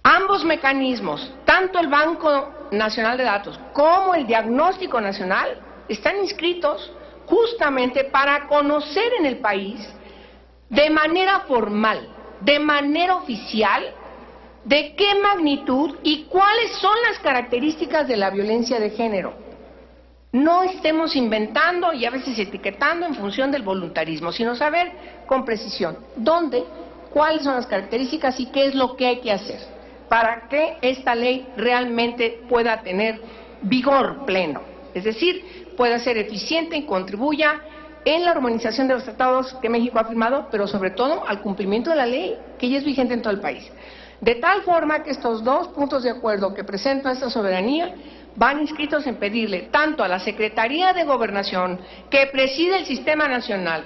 ambos mecanismos, tanto el Banco Nacional de Datos como el Diagnóstico Nacional, están inscritos justamente para conocer en el país de manera formal, de manera oficial, de qué magnitud y cuáles son las características de la violencia de género. No estemos inventando y a veces etiquetando en función del voluntarismo, sino saber con precisión dónde, cuáles son las características y qué es lo que hay que hacer para que esta ley realmente pueda tener vigor pleno, es decir, pueda ser eficiente y contribuya en la armonización de los tratados que México ha firmado, pero sobre todo al cumplimiento de la ley que ya es vigente en todo el país. De tal forma que estos dos puntos de acuerdo que presenta esta soberanía van inscritos en pedirle tanto a la Secretaría de Gobernación, que preside el Sistema Nacional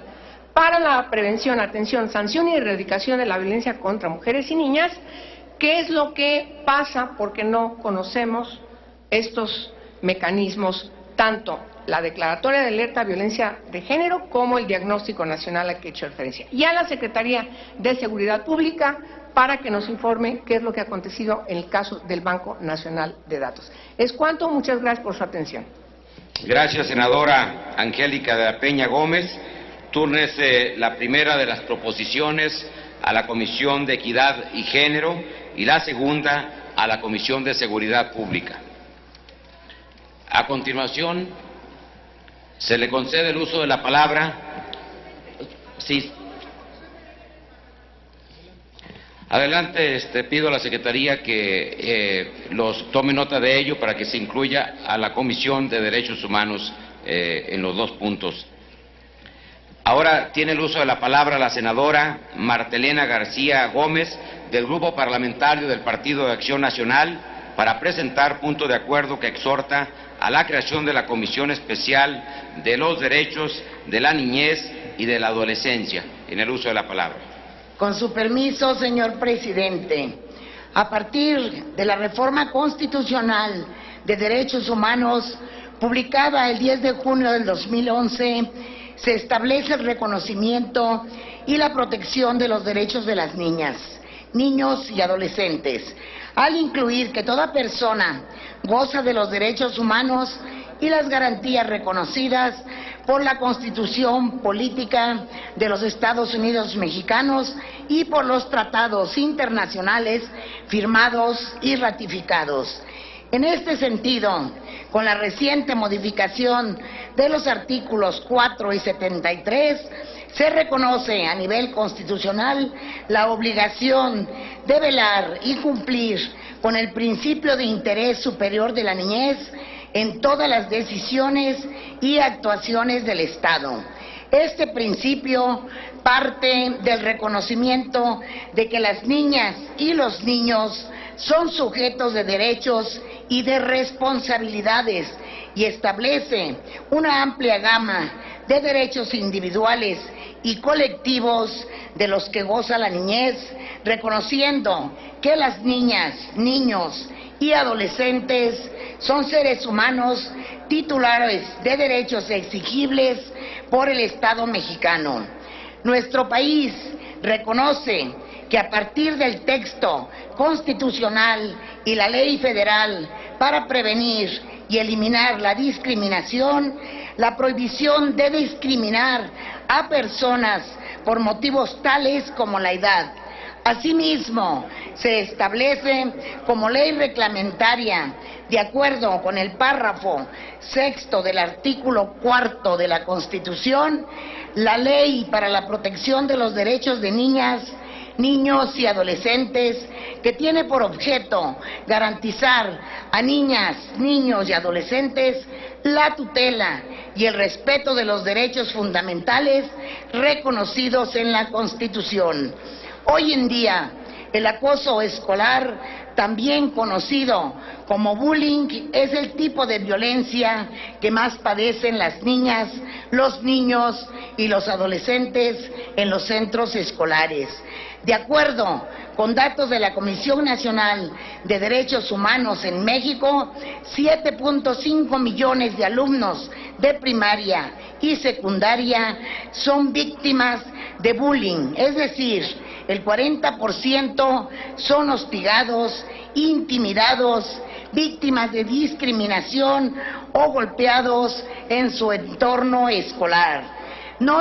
para la Prevención, Atención, Sanción y Erradicación de la Violencia contra Mujeres y Niñas, qué es lo que pasa porque no conocemos estos mecanismos, tanto la declaratoria de alerta a violencia de género como el diagnóstico nacional al que he hecho referencia, y a la Secretaría de Seguridad Pública para que nos informe qué es lo que ha acontecido en el caso del Banco Nacional de Datos. Es cuanto, muchas gracias por su atención. Gracias, senadora Angélica de la Peña Gómez. Túrnese la primera de las proposiciones a la Comisión de Equidad y Género y la segunda a la Comisión de Seguridad Pública. A continuación, se le concede el uso de la palabra. Sí. Adelante, pido a la Secretaría que los tome nota de ello para que se incluya a la Comisión de Derechos Humanos en los dos puntos. Ahora tiene el uso de la palabra la senadora Martelena García Gómez, del Grupo Parlamentario del Partido de Acción Nacional, para presentar punto de acuerdo que exhorta a la creación de la Comisión Especial de los Derechos de la Niñez y de la Adolescencia. En el uso de la palabra. Con su permiso, señor presidente, a partir de la reforma constitucional de derechos humanos publicada el 10 de junio del 2011, se establece el reconocimiento y la protección de los derechos de las niñas, niños y adolescentes, al incluir que toda persona goza de los derechos humanos y las garantías reconocidas por la Constitución Política de los Estados Unidos Mexicanos y por los tratados internacionales firmados y ratificados. En este sentido, con la reciente modificación de los artículos 4 y 73, se reconoce a nivel constitucional la obligación de velar y cumplir con el principio de interés superior de la niñez en todas las decisiones y actuaciones del Estado. Este principio parte del reconocimiento de que las niñas y los niños son sujetos de derechos y de responsabilidades y establece una amplia gama de derechos individuales y colectivos de los que goza la niñez, reconociendo que las niñas, niños y adolescentes son seres humanos titulares de derechos exigibles por el Estado mexicano. Nuestro país reconoce que a partir del texto constitucional y la ley federal para prevenir y eliminar la discriminación, la prohibición de discriminar a personas por motivos tales como la edad. Asimismo, se establece como ley reglamentaria, de acuerdo con el párrafo sexto del artículo 4 de la Constitución, la Ley para la Protección de los Derechos de Niñas, Niños y Adolescentes, que tiene por objeto garantizar a niñas, niños y adolescentes la tutela y el respeto de los derechos fundamentales reconocidos en la Constitución. Hoy en día, el acoso escolar, también conocido como bullying, es el tipo de violencia que más padecen las niñas, los niños y los adolescentes en los centros escolares. De acuerdo con datos de la Comisión Nacional de Derechos Humanos en México, 7.5 millones de alumnos de primaria y secundaria son víctimas de bullying, es decir, el 40% son hostigados, intimidados, víctimas de discriminación o golpeados en su entorno escolar. No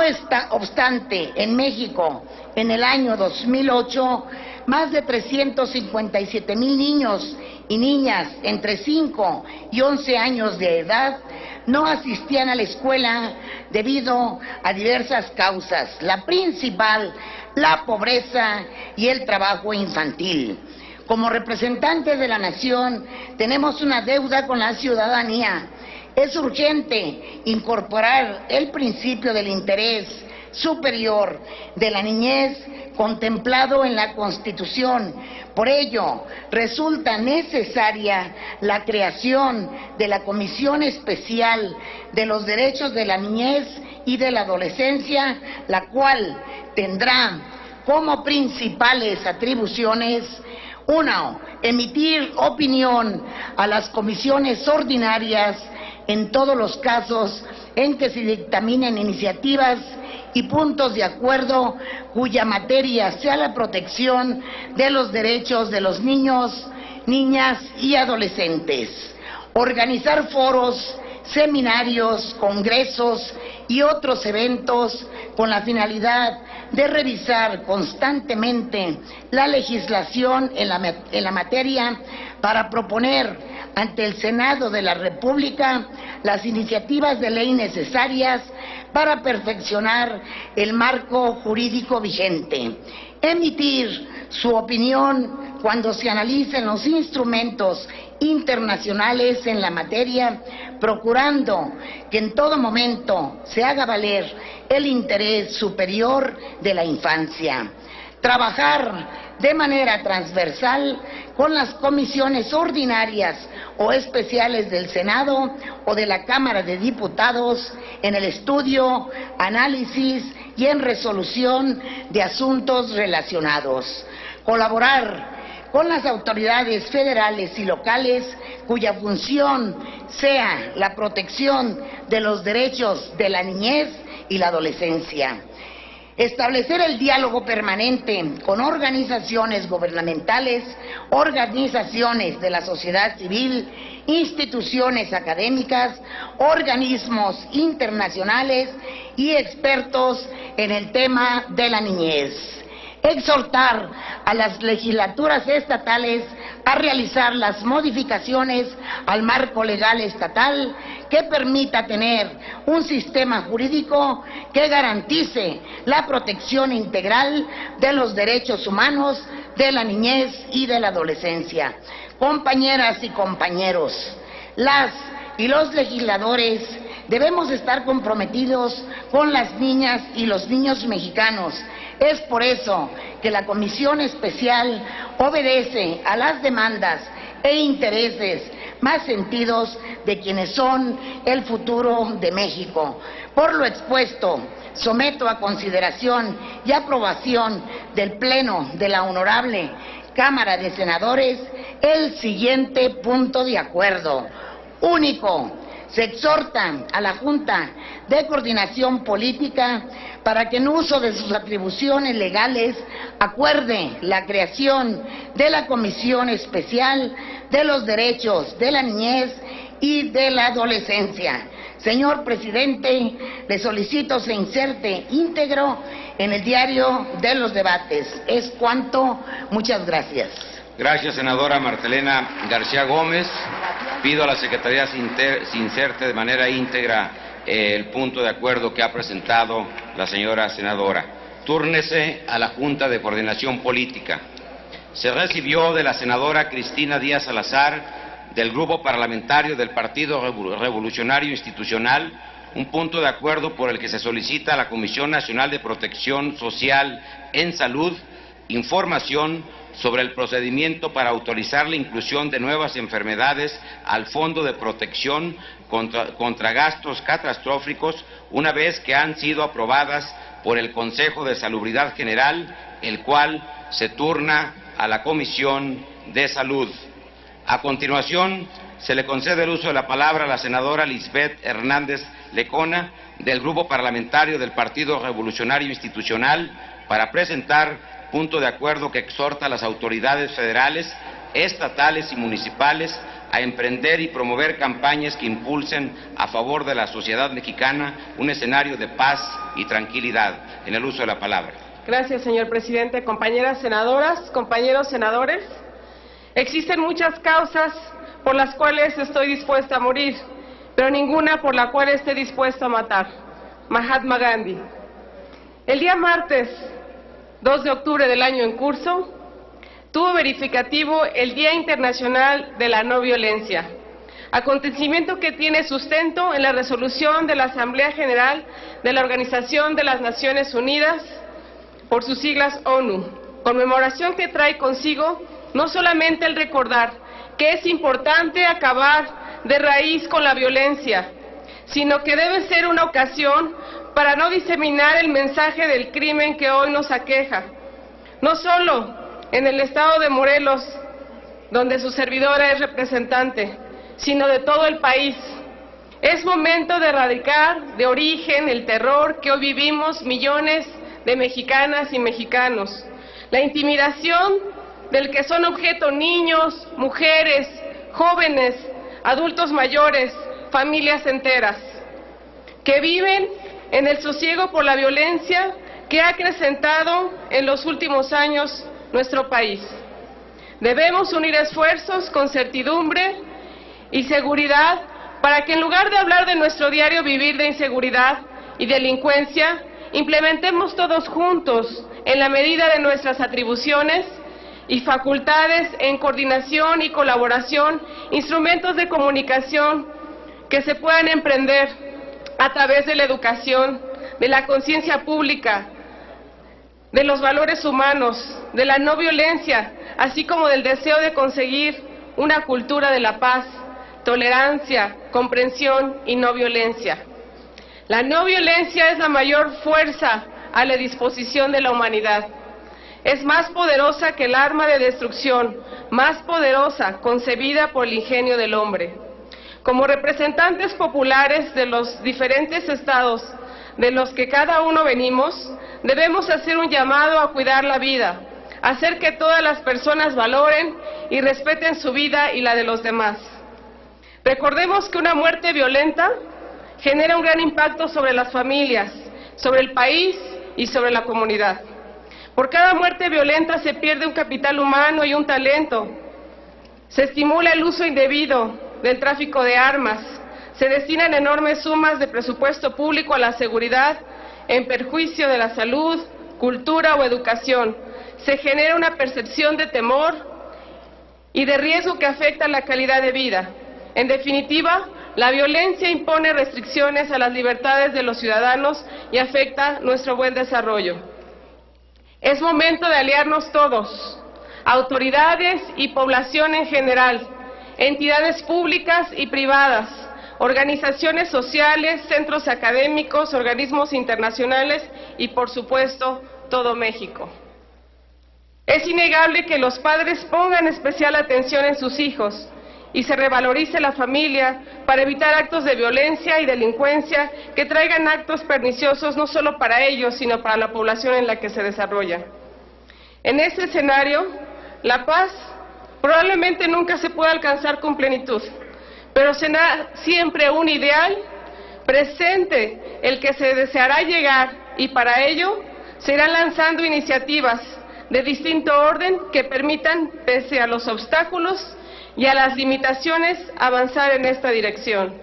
obstante, en México, en el año 2008, más de 357,000 niños y niñas entre 5 y 11 años de edad no asistían a la escuela debido a diversas causas. La principal, la pobreza y el trabajo infantil. Como representantes de la nación, tenemos una deuda con la ciudadanía. Es urgente incorporar el principio del interés superior de la niñez contemplado en la Constitución. Por ello, resulta necesaria la creación de la Comisión Especial de los Derechos de la Niñez y de la Adolescencia, la cual tendrá como principales atribuciones: 1. Emitir opinión a las comisiones ordinarias en todos los casos en que se dictaminen iniciativas y puntos de acuerdo cuya materia sea la protección de los derechos de los niños, niñas y adolescentes. Organizar foros, seminarios, congresos y otros eventos con la finalidad de revisar constantemente la legislación en la materia para proponer ante el Senado de la República las iniciativas de ley necesarias para perfeccionar el marco jurídico vigente. Emitir su opinión cuando se analicen los instrumentos internacionales en la materia, procurando que en todo momento se haga valer el interés superior de la infancia. Trabajar de manera transversal con las comisiones ordinarias o especiales del Senado o de la Cámara de Diputados en el estudio, análisis y en resolución de asuntos relacionados. Colaborar con las autoridades federales y locales cuya función sea la protección de los derechos de la niñez y la adolescencia. Establecer el diálogo permanente con organizaciones gubernamentales, organizaciones de la sociedad civil, instituciones académicas, organismos internacionales y expertos en el tema de la niñez. Exhortar a las legislaturas estatales a realizar las modificaciones al marco legal estatal que permita tener un sistema jurídico que garantice la protección integral de los derechos humanos de la niñez y de la adolescencia. Compañeras y compañeros, las y los legisladores debemos estar comprometidos con las niñas y los niños mexicanos. Es por eso que la Comisión Especial obedece a las demandas e intereses más sentidos de quienes son el futuro de México. Por lo expuesto, someto a consideración y aprobación del Pleno de la Honorable Cámara de Senadores el siguiente punto de acuerdo. Único. Se exhorta a la Junta de Coordinación Política para que en uso de sus atribuciones legales acuerde la creación de la Comisión Especial de los Derechos de la Niñez y de la Adolescencia. Señor presidente, le solicito se inserte íntegro en el diario de los debates. Es cuanto. Muchas gracias. Gracias, senadora Martelena García Gómez. Pido a la Secretaría se inserte de manera íntegra el punto de acuerdo que ha presentado la señora senadora. Túrnese a la Junta de Coordinación Política. Se recibió de la senadora Cristina Díaz Salazar, del Grupo Parlamentario del Partido Revolucionario Institucional, un punto de acuerdo por el que se solicita a la Comisión Nacional de Protección Social en Salud información sobre el procedimiento para autorizar la inclusión de nuevas enfermedades al Fondo de Protección contra Gastos Catastróficos, una vez que han sido aprobadas por el Consejo de Salubridad General, el cual se turna a la Comisión de Salud. A continuación, se le concede el uso de la palabra a la senadora Lisbeth Hernández Lecona, del Grupo Parlamentario del Partido Revolucionario Institucional, para presentar punto de acuerdo que exhorta a las autoridades federales, estatales y municipales a emprender y promover campañas que impulsen a favor de la sociedad mexicana un escenario de paz y tranquilidad. En el uso de la palabra. Gracias, señor presidente. Compañeras senadoras, compañeros senadores, existen muchas causas por las cuales estoy dispuesta a morir, pero ninguna por la cual esté dispuesta a matar. Mahatma Gandhi. El día martes 2 de octubre del año en curso, tuvo verificativo el Día Internacional de la No Violencia, acontecimiento que tiene sustento en la resolución de la Asamblea General de la Organización de las Naciones Unidas, por sus siglas ONU, conmemoración que trae consigo no solamente el recordar que es importante acabar de raíz con la violencia, sino que debe ser una ocasión para no diseminar el mensaje del crimen que hoy nos aqueja, no solo en el estado de Morelos, donde su servidora es representante, sino de todo el país. Es momento de erradicar de origen el terror que hoy vivimos millones de mexicanas y mexicanos, la intimidación del que son objeto niños, mujeres, jóvenes, adultos mayores, familias enteras, que viven en el sosiego por la violencia que ha acrecentado en los últimos años nuestro país. Debemos unir esfuerzos con certidumbre y seguridad para que en lugar de hablar de nuestro diario vivir de inseguridad y delincuencia, implementemos todos juntos, en la medida de nuestras atribuciones y facultades, en coordinación y colaboración, instrumentos de comunicación que se puedan emprender a través de la educación, de la conciencia pública, de los valores humanos, de la no violencia, así como del deseo de conseguir una cultura de la paz, tolerancia, comprensión y no violencia. La no violencia es la mayor fuerza a la disposición de la humanidad. Es más poderosa que el arma de destrucción, más poderosa concebida por el ingenio del hombre. Como representantes populares de los diferentes estados de los que cada uno venimos, debemos hacer un llamado a cuidar la vida, hacer que todas las personas valoren y respeten su vida y la de los demás. Recordemos que una muerte violenta genera un gran impacto sobre las familias, sobre el país y sobre la comunidad. Por cada muerte violenta se pierde un capital humano y un talento. Se estimula el uso indebido del tráfico de armas. Se destinan enormes sumas de presupuesto público a la seguridad en perjuicio de la salud, cultura o educación. Se genera una percepción de temor y de riesgo que afecta la calidad de vida. En definitiva, la violencia impone restricciones a las libertades de los ciudadanos y afecta nuestro buen desarrollo. Es momento de aliarnos todos, autoridades y población en general, entidades públicas y privadas, organizaciones sociales, centros académicos, organismos internacionales y, por supuesto, todo México. Es innegable que los padres pongan especial atención en sus hijos y se revalorice la familia para evitar actos de violencia y delincuencia que traigan actos perniciosos no solo para ellos, sino para la población en la que se desarrolla. En este escenario, la paz probablemente nunca se pueda alcanzar con plenitud, pero será siempre un ideal presente el que se deseará llegar, y para ello se irán lanzando iniciativas de distinto orden que permitan, pese a los obstáculos y a las limitaciones, avanzar en esta dirección.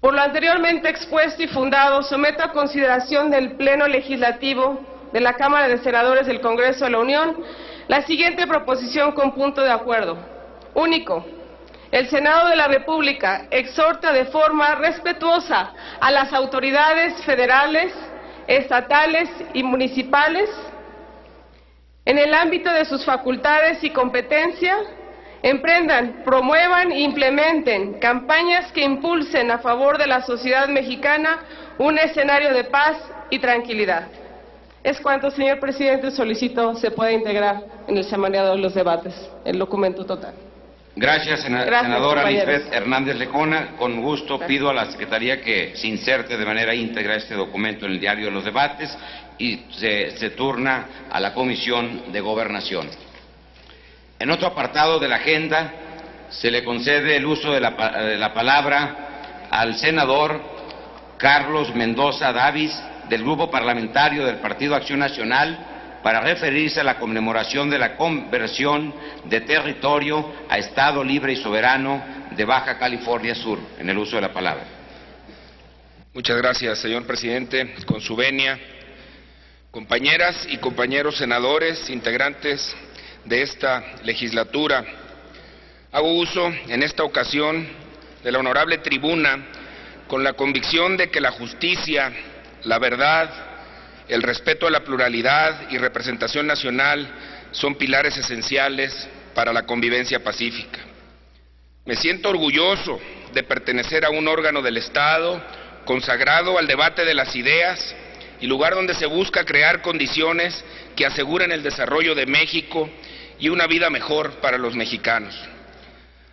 Por lo anteriormente expuesto y fundado, someto a consideración del Pleno Legislativo de la Cámara de Senadores del Congreso de la Unión la siguiente proposición con punto de acuerdo. Único. El Senado de la República exhorta de forma respetuosa a las autoridades federales, estatales y municipales, en el ámbito de sus facultades y competencia, emprendan, promuevan e implementen campañas que impulsen a favor de la sociedad mexicana un escenario de paz y tranquilidad. Es cuanto, señor presidente, solicito se pueda integrar en el semanario de los debates, el documento total. Gracias, senadora Lisbeth Hernández Lecona. Con gusto pido a la Secretaría que se inserte de manera íntegra este documento en el diario de los debates y se turna a la Comisión de Gobernación. En otro apartado de la agenda, se le concede el uso de la palabra al senador Carlos Mendoza Davis, del Grupo Parlamentario del Partido Acción Nacional, para referirse a la conmemoración de la conversión de territorio a Estado libre y soberano de Baja California Sur. En el uso de la palabra. Muchas gracias, señor presidente. Con su venia, compañeras y compañeros senadores, integrantes de esta legislatura, hago uso en esta ocasión de la honorable tribuna con la convicción de que la justicia, la verdad, el respeto a la pluralidad y representación nacional son pilares esenciales para la convivencia pacífica. Me siento orgulloso de pertenecer a un órgano del Estado consagrado al debate de las ideas y lugar donde se busca crear condiciones que aseguren el desarrollo de México y una vida mejor para los mexicanos.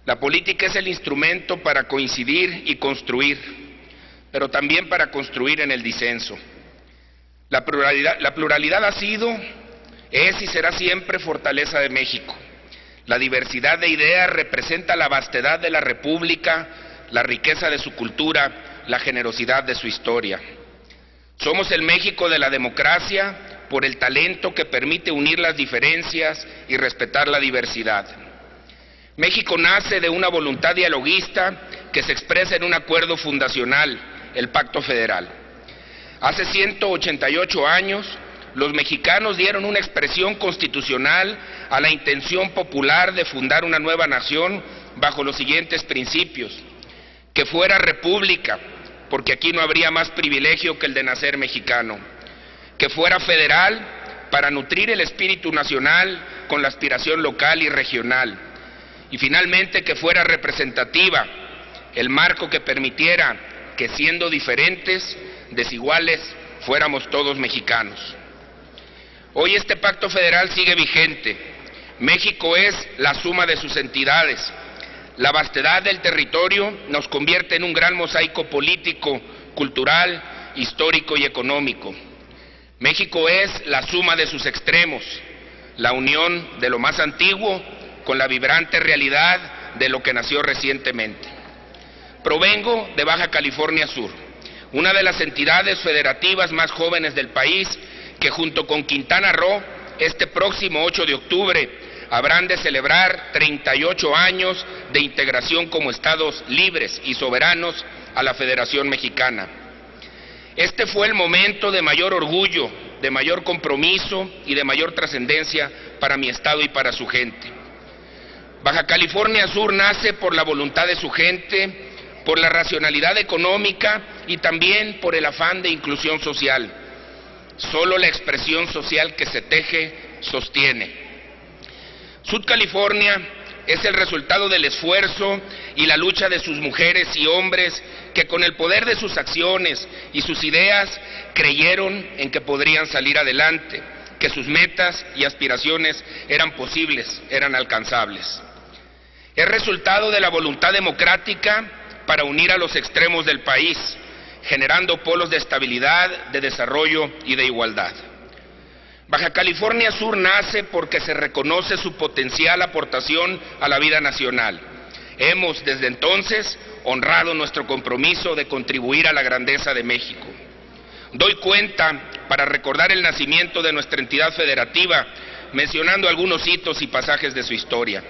La política es el instrumento para coincidir y construir, pero también para construir en el disenso. La pluralidad ha sido, es y será siempre fortaleza de México. La diversidad de ideas representa la vastedad de la República, la riqueza de su cultura, la generosidad de su historia. Somos el México de la democracia por el talento que permite unir las diferencias y respetar la diversidad. México nace de una voluntad dialoguista que se expresa en un acuerdo fundacional, el Pacto Federal. Hace 188 años, los mexicanos dieron una expresión constitucional a la intención popular de fundar una nueva nación bajo los siguientes principios: que fuera república, porque aquí no habría más privilegio que el de nacer mexicano; que fuera federal, para nutrir el espíritu nacional con la aspiración local y regional; y finalmente que fuera representativa, el marco que permitiera que, siendo diferentes, desiguales, fuéramos todos mexicanos. Hoy este pacto federal sigue vigente. México es la suma de sus entidades. La vastedad del territorio nos convierte en un gran mosaico político, cultural, histórico y económico. México es la suma de sus extremos, la unión de lo más antiguo con la vibrante realidad de lo que nació recientemente. Provengo de Baja California Sur, una de las entidades federativas más jóvenes del país, que junto con Quintana Roo, este próximo 8 de octubre, habrán de celebrar 38 años de integración como estados libres y soberanos a la Federación Mexicana. Este fue el momento de mayor orgullo, de mayor compromiso y de mayor trascendencia para mi estado y para su gente. Baja California Sur nace por la voluntad de su gente, por la racionalidad económica y también por el afán de inclusión social. Solo la expresión social que se teje sostiene. Sud California es el resultado del esfuerzo y la lucha de sus mujeres y hombres que, con el poder de sus acciones y sus ideas, creyeron en que podrían salir adelante, que sus metas y aspiraciones eran posibles, eran alcanzables. Es resultado de la voluntad democrática para unir a los extremos del país, generando polos de estabilidad, de desarrollo y de igualdad. Baja California Sur nace porque se reconoce su potencial aportación a la vida nacional. Hemos, desde entonces, honrado nuestro compromiso de contribuir a la grandeza de México. Doy cuenta para recordar el nacimiento de nuestra entidad federativa, mencionando algunos hitos y pasajes de su historia.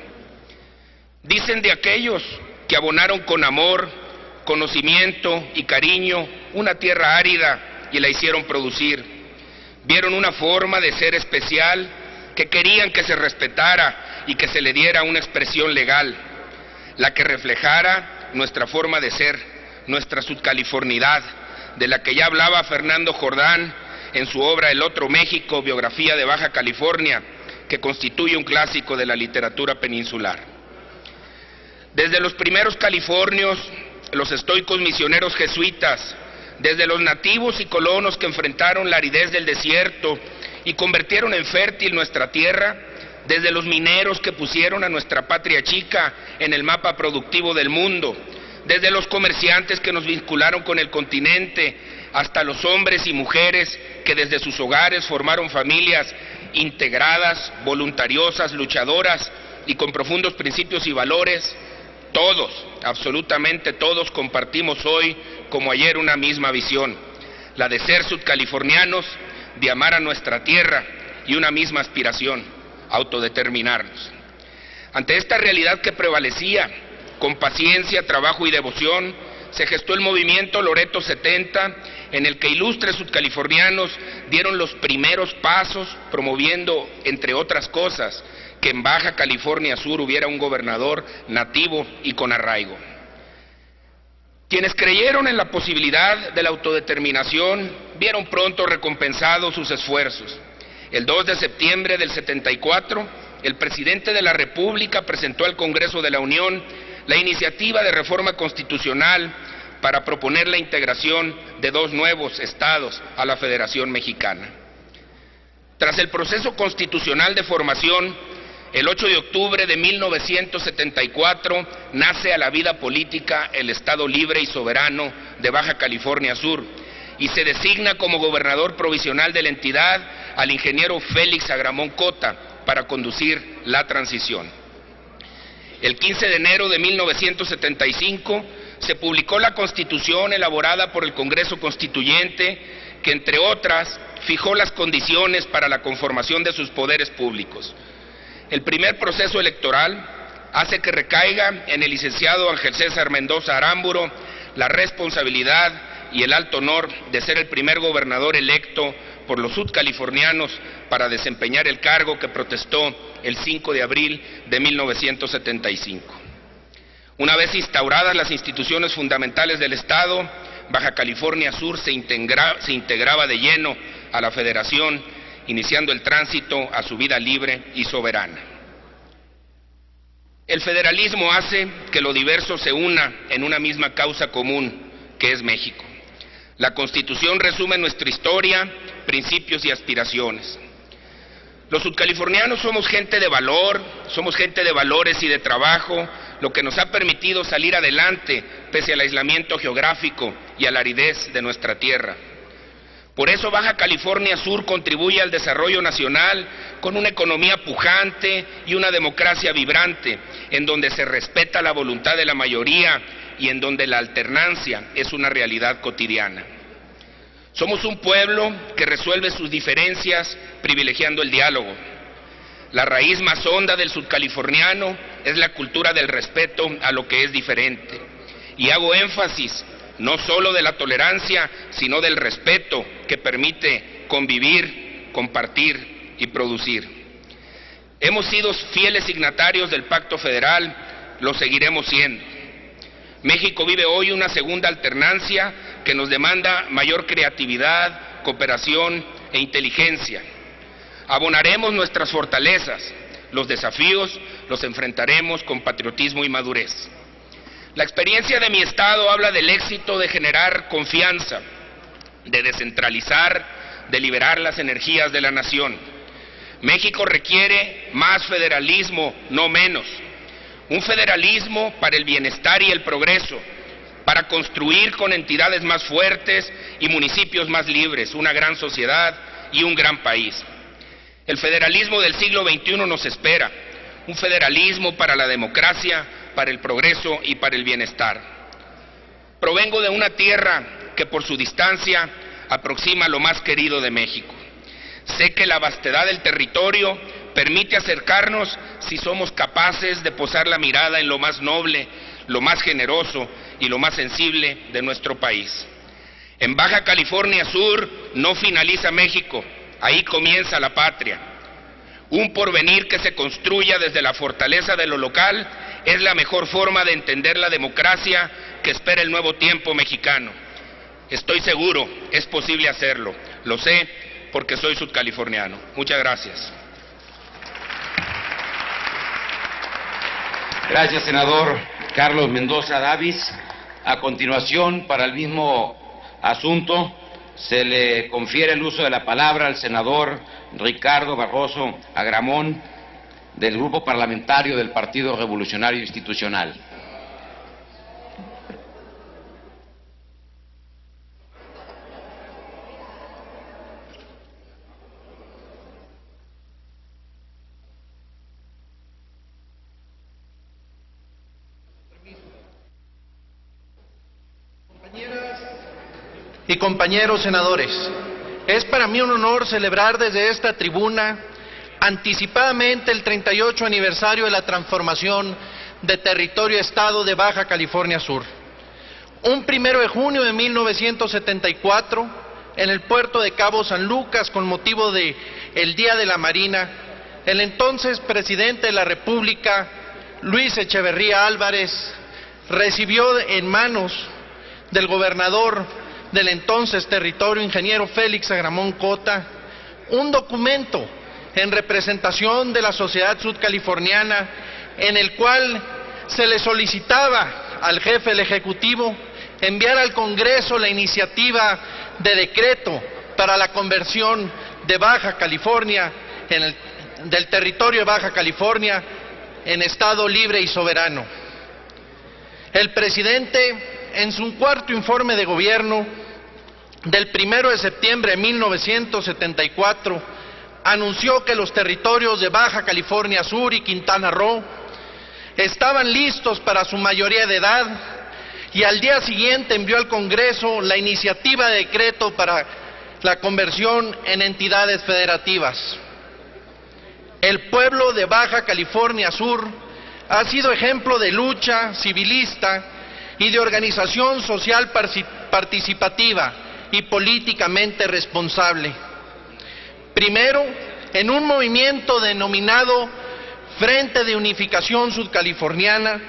Dicen de aquellos que abonaron con amor, conocimiento y cariño una tierra árida y la hicieron producir. Vieron una forma de ser especial que querían que se respetara y que se le diera una expresión legal, la que reflejara nuestra forma de ser, nuestra sudcalifornidad, de la que ya hablaba Fernando Jordán en su obra El Otro México, biografía de Baja California, que constituye un clásico de la literatura peninsular. Desde los primeros californios, los estoicos misioneros jesuitas, desde los nativos y colonos que enfrentaron la aridez del desierto y convirtieron en fértil nuestra tierra, desde los mineros que pusieron a nuestra patria chica en el mapa productivo del mundo, desde los comerciantes que nos vincularon con el continente, hasta los hombres y mujeres que desde sus hogares formaron familias integradas, voluntariosas, luchadoras y con profundos principios y valores. todos, absolutamente todos, compartimos hoy, como ayer, una misma visión, la de ser sudcalifornianos, de amar a nuestra tierra y una misma aspiración, autodeterminarnos. Ante esta realidad que prevalecía, con paciencia, trabajo y devoción, se gestó el movimiento Loreto 70, en el que ilustres sudcalifornianos dieron los primeros pasos, promoviendo, entre otras cosas, que en Baja California Sur hubiera un gobernador nativo y con arraigo. Quienes creyeron en la posibilidad de la autodeterminación vieron pronto recompensados sus esfuerzos. El 2 de septiembre del 74, el presidente de la República presentó al Congreso de la Unión la iniciativa de reforma constitucional para proponer la integración de 2 nuevos estados a la Federación Mexicana. Tras el proceso constitucional de formación, el 8 de octubre de 1974 nace a la vida política el Estado libre y soberano de Baja California Sur y se designa como gobernador provisional de la entidad al ingeniero Félix Agramón Cota para conducir la transición. El 15 de enero de 1975 se publicó la Constitución elaborada por el Congreso Constituyente, que entre otras fijó las condiciones para la conformación de sus poderes públicos. El primer proceso electoral hace que recaiga en el licenciado Ángel César Mendoza Aramburo la responsabilidad y el alto honor de ser el primer gobernador electo por los sudcalifornianos para desempeñar el cargo que protestó el 5 de abril de 1975. Una vez instauradas las instituciones fundamentales del Estado, Baja California Sur se integraba de lleno a la Federación, iniciando el tránsito a su vida libre y soberana. El federalismo hace que lo diverso se una en una misma causa común, que es México. La Constitución resume nuestra historia, principios y aspiraciones. Los sudcalifornianos somos gente de valor, somos gente de valores y de trabajo, lo que nos ha permitido salir adelante pese al aislamiento geográfico y a la aridez de nuestra tierra. Por eso Baja California Sur contribuye al desarrollo nacional con una economía pujante y una democracia vibrante, en donde se respeta la voluntad de la mayoría y en donde la alternancia es una realidad cotidiana. Somos un pueblo que resuelve sus diferencias privilegiando el diálogo. La raíz más honda del sudcaliforniano es la cultura del respeto a lo que es diferente. Y hago énfasis no solo de la tolerancia, sino del respeto que permite convivir, compartir y producir. Hemos sido fieles signatarios del Pacto Federal, lo seguiremos siendo. México vive hoy una segunda alternancia que nos demanda mayor creatividad, cooperación e inteligencia. Abonaremos nuestras fortalezas, los desafíos los enfrentaremos con patriotismo y madurez. La experiencia de mi estado habla del éxito de generar confianza, de descentralizar, de liberar las energías de la nación. México requiere más federalismo, no menos. Un federalismo para el bienestar y el progreso, para construir con entidades más fuertes y municipios más libres, una gran sociedad y un gran país. El federalismo del siglo XXI nos espera, un federalismo para la democracia, para el progreso y para el bienestar. Provengo de una tierra que por su distancia aproxima lo más querido de México. Sé que la vastedad del territorio permite acercarnos si somos capaces de posar la mirada en lo más noble, lo más generoso y lo más sensible de nuestro país. En Baja California Sur no finaliza México, ahí comienza la patria. Un porvenir que se construya desde la fortaleza de lo local es la mejor forma de entender la democracia que espera el nuevo tiempo mexicano. Estoy seguro, es posible hacerlo. Lo sé porque soy sudcaliforniano. Muchas gracias. Gracias, senador Carlos Mendoza Davis. A continuación, para el mismo asunto, se le confiere el uso de la palabra al senador Ricardo Barroso Agramón, del Grupo Parlamentario del Partido Revolucionario Institucional. y compañeros senadores, es para mí un honor celebrar desde esta tribuna anticipadamente el 38 aniversario de la transformación de territorio Estado de Baja California Sur. Un 1 de junio de 1974, en el puerto de Cabo San Lucas, con motivo del Día de la Marina, el entonces presidente de la República, Luis Echeverría Álvarez, recibió en manos del gobernador del entonces territorio, ingeniero Félix Agramón Cota, un documento en representación de la sociedad sudcaliforniana en el cual se le solicitaba al jefe del Ejecutivo enviar al Congreso la iniciativa de decreto para la conversión de Baja California, del territorio de Baja California, en Estado libre y soberano. El presidente, en su cuarto informe de gobierno del 1 de septiembre de 1974, anunció que los territorios de Baja California Sur y Quintana Roo estaban listos para su mayoría de edad, y al día siguiente envió al Congreso la iniciativa de decreto para la conversión en entidades federativas. El pueblo de Baja California Sur ha sido ejemplo de lucha civilista y de organización social participativa y políticamente responsable. Primero, en un movimiento denominado Frente de Unificación Sudcaliforniana,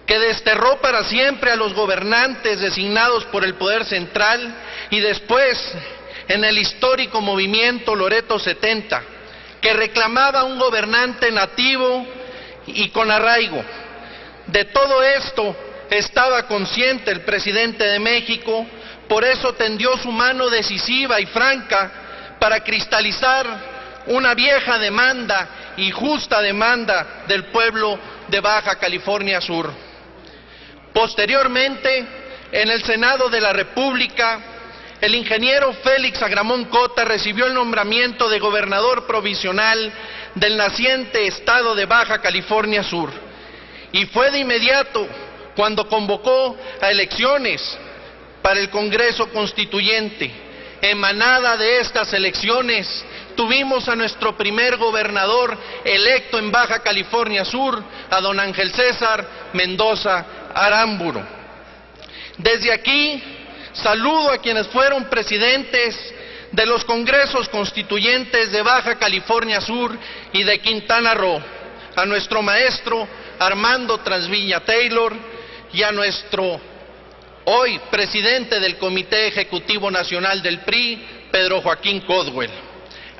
que desterró para siempre a los gobernantes designados por el poder central, y después en el histórico movimiento Loreto 70, que reclamaba un gobernante nativo y con arraigo. De todo esto estaba consciente el presidente de México, por eso tendió su mano decisiva y franca para cristalizar una vieja demanda y justa demanda del pueblo de Baja California Sur. Posteriormente, en el Senado de la República, el ingeniero Félix Agramón Cota recibió el nombramiento de gobernador provisional del naciente estado de Baja California Sur, y fue de inmediato cuando convocó a elecciones para el Congreso Constituyente. Emanada de estas elecciones, tuvimos a nuestro primer gobernador electo en Baja California Sur, a don Ángel César Mendoza Aramburu. Desde aquí, saludo a quienes fueron presidentes de los congresos constituyentes de Baja California Sur y de Quintana Roo, a nuestro maestro Armando Transviña Taylor y a nuestro hoy presidente del Comité Ejecutivo Nacional del PRI, Pedro Joaquín Codwell.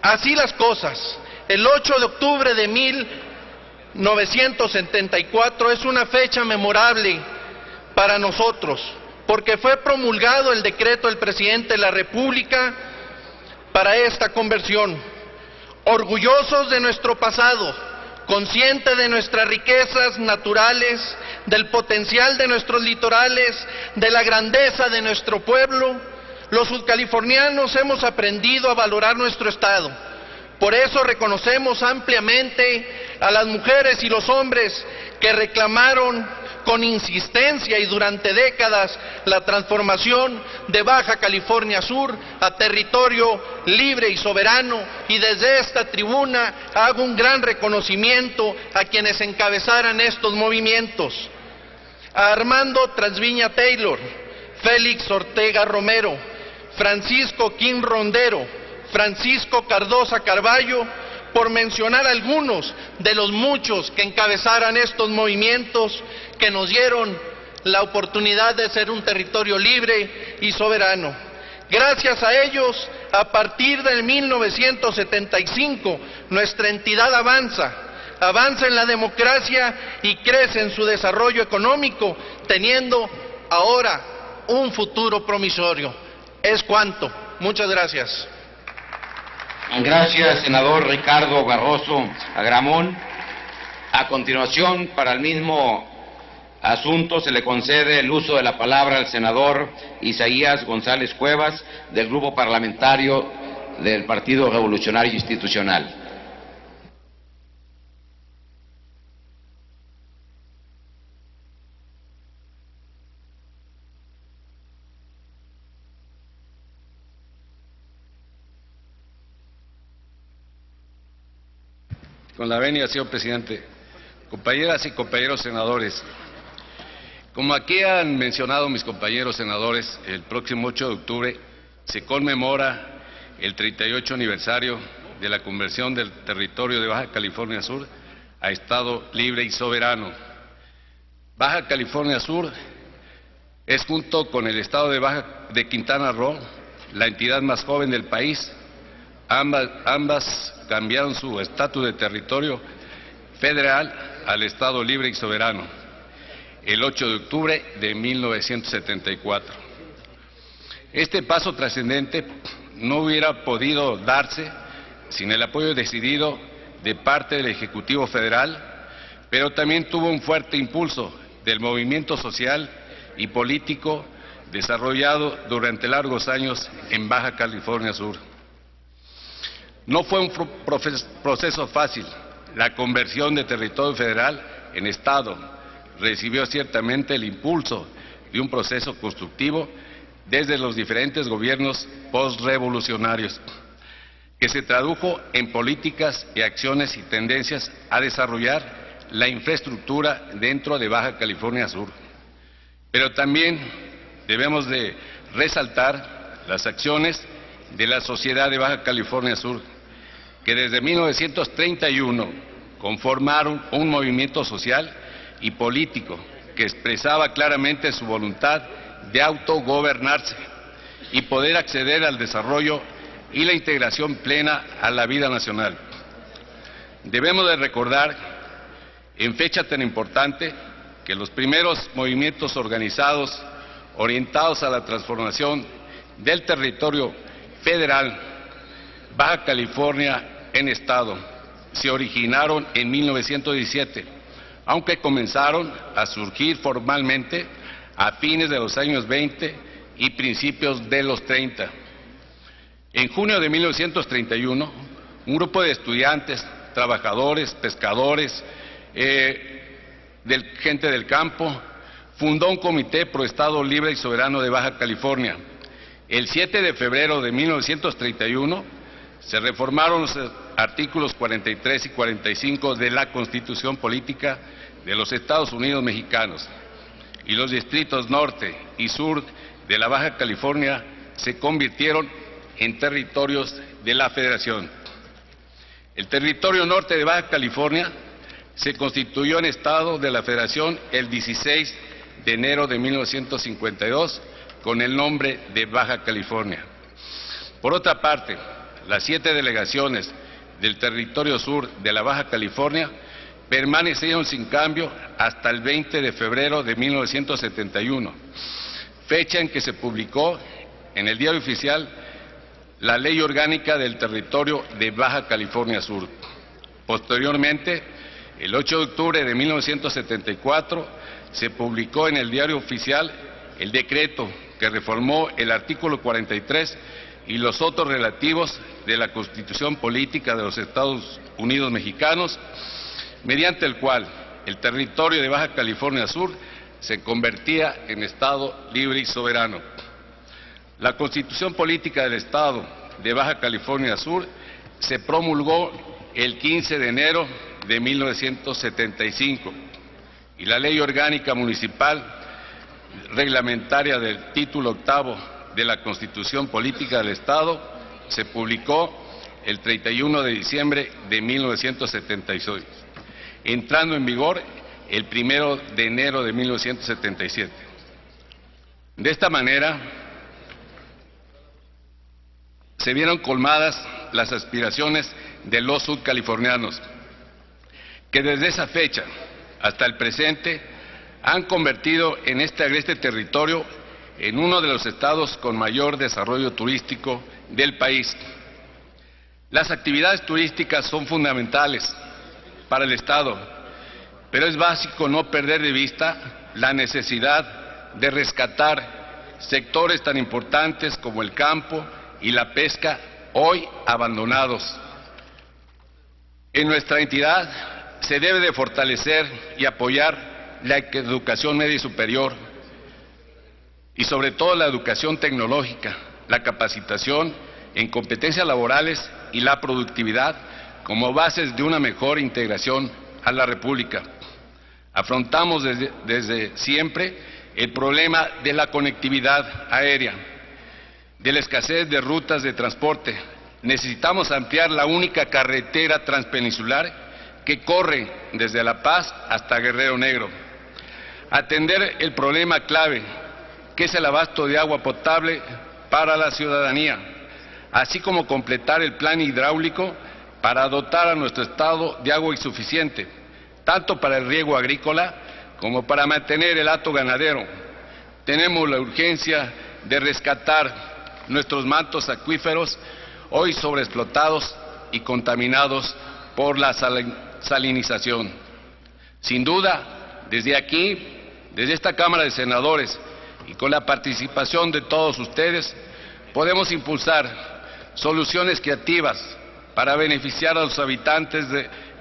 Así las cosas, el 8 de octubre de 1974 es una fecha memorable para nosotros, porque fue promulgado el decreto del presidente de la República para esta conversión. Orgullosos de nuestro pasado, conscientes de nuestras riquezas naturales, del potencial de nuestros litorales, de la grandeza de nuestro pueblo, los sudcalifornianos hemos aprendido a valorar nuestro estado. Por eso reconocemos ampliamente a las mujeres y los hombres que reclamaron con insistencia y durante décadas la transformación de Baja California Sur a territorio libre y soberano, y desde esta tribuna hago un gran reconocimiento a quienes encabezaran estos movimientos: a Armando Transviña Taylor, Félix Ortega Romero, Francisco Quín Rondero, Francisco Cardoza Carballo, por mencionar algunos de los muchos que encabezaran estos movimientos que nos dieron la oportunidad de ser un territorio libre y soberano. Gracias a ellos, a partir del 1975, nuestra entidad avanza en la democracia y crece en su desarrollo económico, teniendo ahora un futuro promisorio. Es cuanto. Muchas gracias. Gracias, senador Ricardo Barroso Agramón. A continuación, para el mismo asunto, se le concede el uso de la palabra al senador Isaías González Cuevas, del Grupo Parlamentario del Partido Revolucionario Institucional. Con la venia, señor presidente. Compañeras y compañeros senadores, como aquí han mencionado mis compañeros senadores, el próximo 8 de octubre se conmemora el 38 aniversario de la conversión del territorio de Baja California Sur a Estado libre y soberano. Baja California Sur es, junto con el Estado de Quintana Roo, la entidad más joven del país. Ambas cambiaron su estatus de territorio federal al Estado libre y soberano el 8 de octubre de 1974. Este paso trascendente no hubiera podido darse sin el apoyo decidido de parte del Ejecutivo Federal, pero también tuvo un fuerte impulso del movimiento social y político desarrollado durante largos años en Baja California Sur. No fue un proceso fácil. La conversión de territorio federal en Estado recibió ciertamente el impulso de un proceso constructivo desde los diferentes gobiernos postrevolucionarios, que se tradujo en políticas y acciones y tendencias a desarrollar la infraestructura dentro de Baja California Sur. Pero también debemos de resaltar las acciones de la sociedad de Baja California Sur, que desde 1931 conformaron un movimiento social y político que expresaba claramente su voluntad de autogobernarse y poder acceder al desarrollo y la integración plena a la vida nacional. Debemos de recordar, en fecha tan importante, que los primeros movimientos organizados orientados a la transformación del territorio federal, Baja California en Estado, se originaron en 1917, aunque comenzaron a surgir formalmente a fines de los años 20 y principios de los 30. En junio de 1931, un grupo de estudiantes, trabajadores, pescadores, gente del campo, fundó un comité pro Estado libre y soberano de Baja California. El 7 de febrero de 1931 se reformaron los artículos 43 y 45 de la Constitución Política de los Estados Unidos Mexicanos, y los distritos norte y sur de la Baja California se convirtieron en territorios de la Federación. El territorio norte de Baja California se constituyó en Estado de la Federación el 16 de enero de 1952 con el nombre de Baja California. Por otra parte, las 7 delegaciones del territorio sur de la Baja California permanecieron sin cambio hasta el 20 de febrero de 1971, fecha en que se publicó en el Diario Oficial la Ley Orgánica del Territorio de Baja California Sur. Posteriormente, el 8 de octubre de 1974, se publicó en el Diario Oficial el decreto que reformó el artículo 43 y los otros relativos de la Constitución Política de los Estados Unidos Mexicanos, mediante el cual el territorio de Baja California Sur se convertía en Estado libre y soberano. La Constitución Política del Estado de Baja California Sur se promulgó el 15 de enero de 1975 y la Ley Orgánica Municipal Reglamentaria del Título Octavo de la Constitución Política del Estado se publicó el 31 de diciembre de 1976, entrando en vigor el 1 de enero de 1977. De esta manera, se vieron colmadas las aspiraciones de los sudcalifornianos, que desde esa fecha hasta el presente han convertido en este agreste territorio en uno de los estados con mayor desarrollo turístico del país. Las actividades turísticas son fundamentales para el estado, pero es básico no perder de vista la necesidad de rescatar sectores tan importantes como el campo y la pesca, hoy abandonados. En nuestra entidad se debe de fortalecer y apoyar la educación media y superior, y sobre todo la educación tecnológica, la capacitación en competencias laborales y la productividad como bases de una mejor integración a la República. Afrontamos desde siempre el problema de la conectividad aérea, de la escasez de rutas de transporte. Necesitamos ampliar la única carretera transpeninsular que corre desde La Paz hasta Guerrero Negro. Atender el problema clave, que es el abasto de agua potable para la ciudadanía, así como completar el plan hidráulico para dotar a nuestro estado de agua insuficiente, tanto para el riego agrícola como para mantener el hato ganadero. Tenemos la urgencia de rescatar nuestros mantos acuíferos, hoy sobreexplotados y contaminados por la salinización. Sin duda, desde aquí, desde esta Cámara de Senadores y con la participación de todos ustedes, podemos impulsar soluciones creativas para beneficiar a los habitantes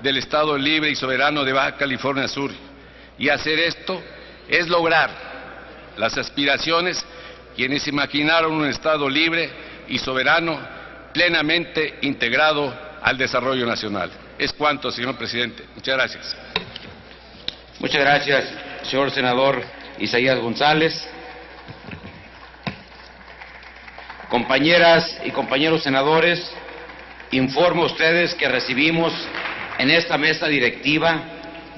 del Estado libre y soberano de Baja California Sur. Y hacer esto es lograr las aspiraciones quienes imaginaron un Estado libre y soberano plenamente integrado al desarrollo nacional. Es cuanto, señor presidente. Muchas gracias. Muchas gracias, señor senador Isaías González. Compañeras y compañeros senadores, informo a ustedes que recibimos en esta mesa directiva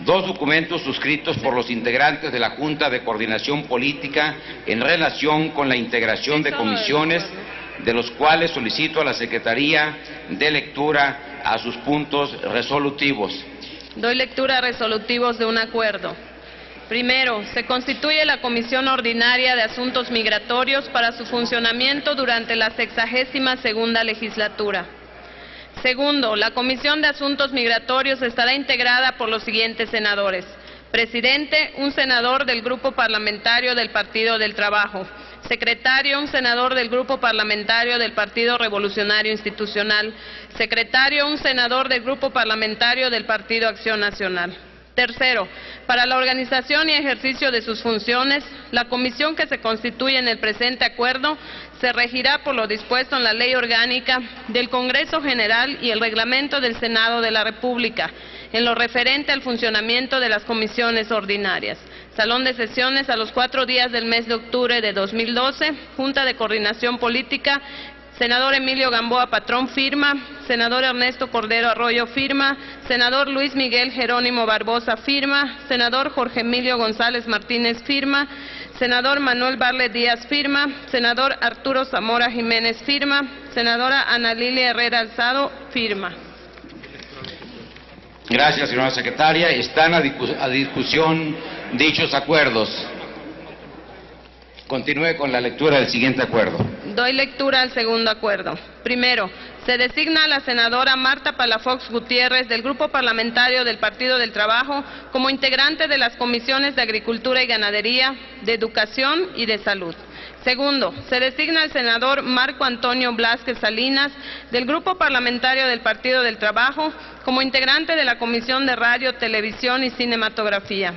2 documentos suscritos por los integrantes de la Junta de Coordinación Política en relación con la integración de comisiones, de los cuales solicito a la Secretaría de lectura a sus puntos resolutivos. Doy lectura a resolutivos de un acuerdo. Primero, se constituye la Comisión Ordinaria de Asuntos Migratorios para su funcionamiento durante la 62ª legislatura. Segundo, la Comisión de Asuntos Migratorios estará integrada por los siguientes senadores. Presidente, un senador del Grupo Parlamentario del Partido del Trabajo. Secretario, un senador del Grupo Parlamentario del Partido Revolucionario Institucional. Secretario, un senador del Grupo Parlamentario del Partido Acción Nacional. Tercero, para la organización y ejercicio de sus funciones, la comisión que se constituye en el presente acuerdo se regirá por lo dispuesto en la Ley Orgánica del Congreso General y el Reglamento del Senado de la República, en lo referente al funcionamiento de las comisiones ordinarias. Salón de sesiones a los 4 días del mes de octubre de 2012, Junta de Coordinación Política. Senador Emilio Gamboa Patrón, firma. Senador Ernesto Cordero Arroyo, firma. Senador Luis Miguel Jerónimo Barbosa, firma. Senador Jorge Emilio González Martínez, firma. Senador Manuel Barlet Díaz, firma. Senador Arturo Zamora Jiménez, firma. Senadora Ana Lilia Herrera Alzado, firma. Gracias, señora secretaria. Están a discusión dichos acuerdos. Continúe con la lectura del siguiente acuerdo. Doy lectura al segundo acuerdo. Primero, se designa a la senadora Marta Palafox Gutiérrez del Grupo Parlamentario del Partido del Trabajo como integrante de las comisiones de Agricultura y Ganadería, de Educación y de Salud. Segundo, se designa al senador Marco Antonio Blázquez Salinas del Grupo Parlamentario del Partido del Trabajo como integrante de la Comisión de Radio, Televisión y Cinematografía.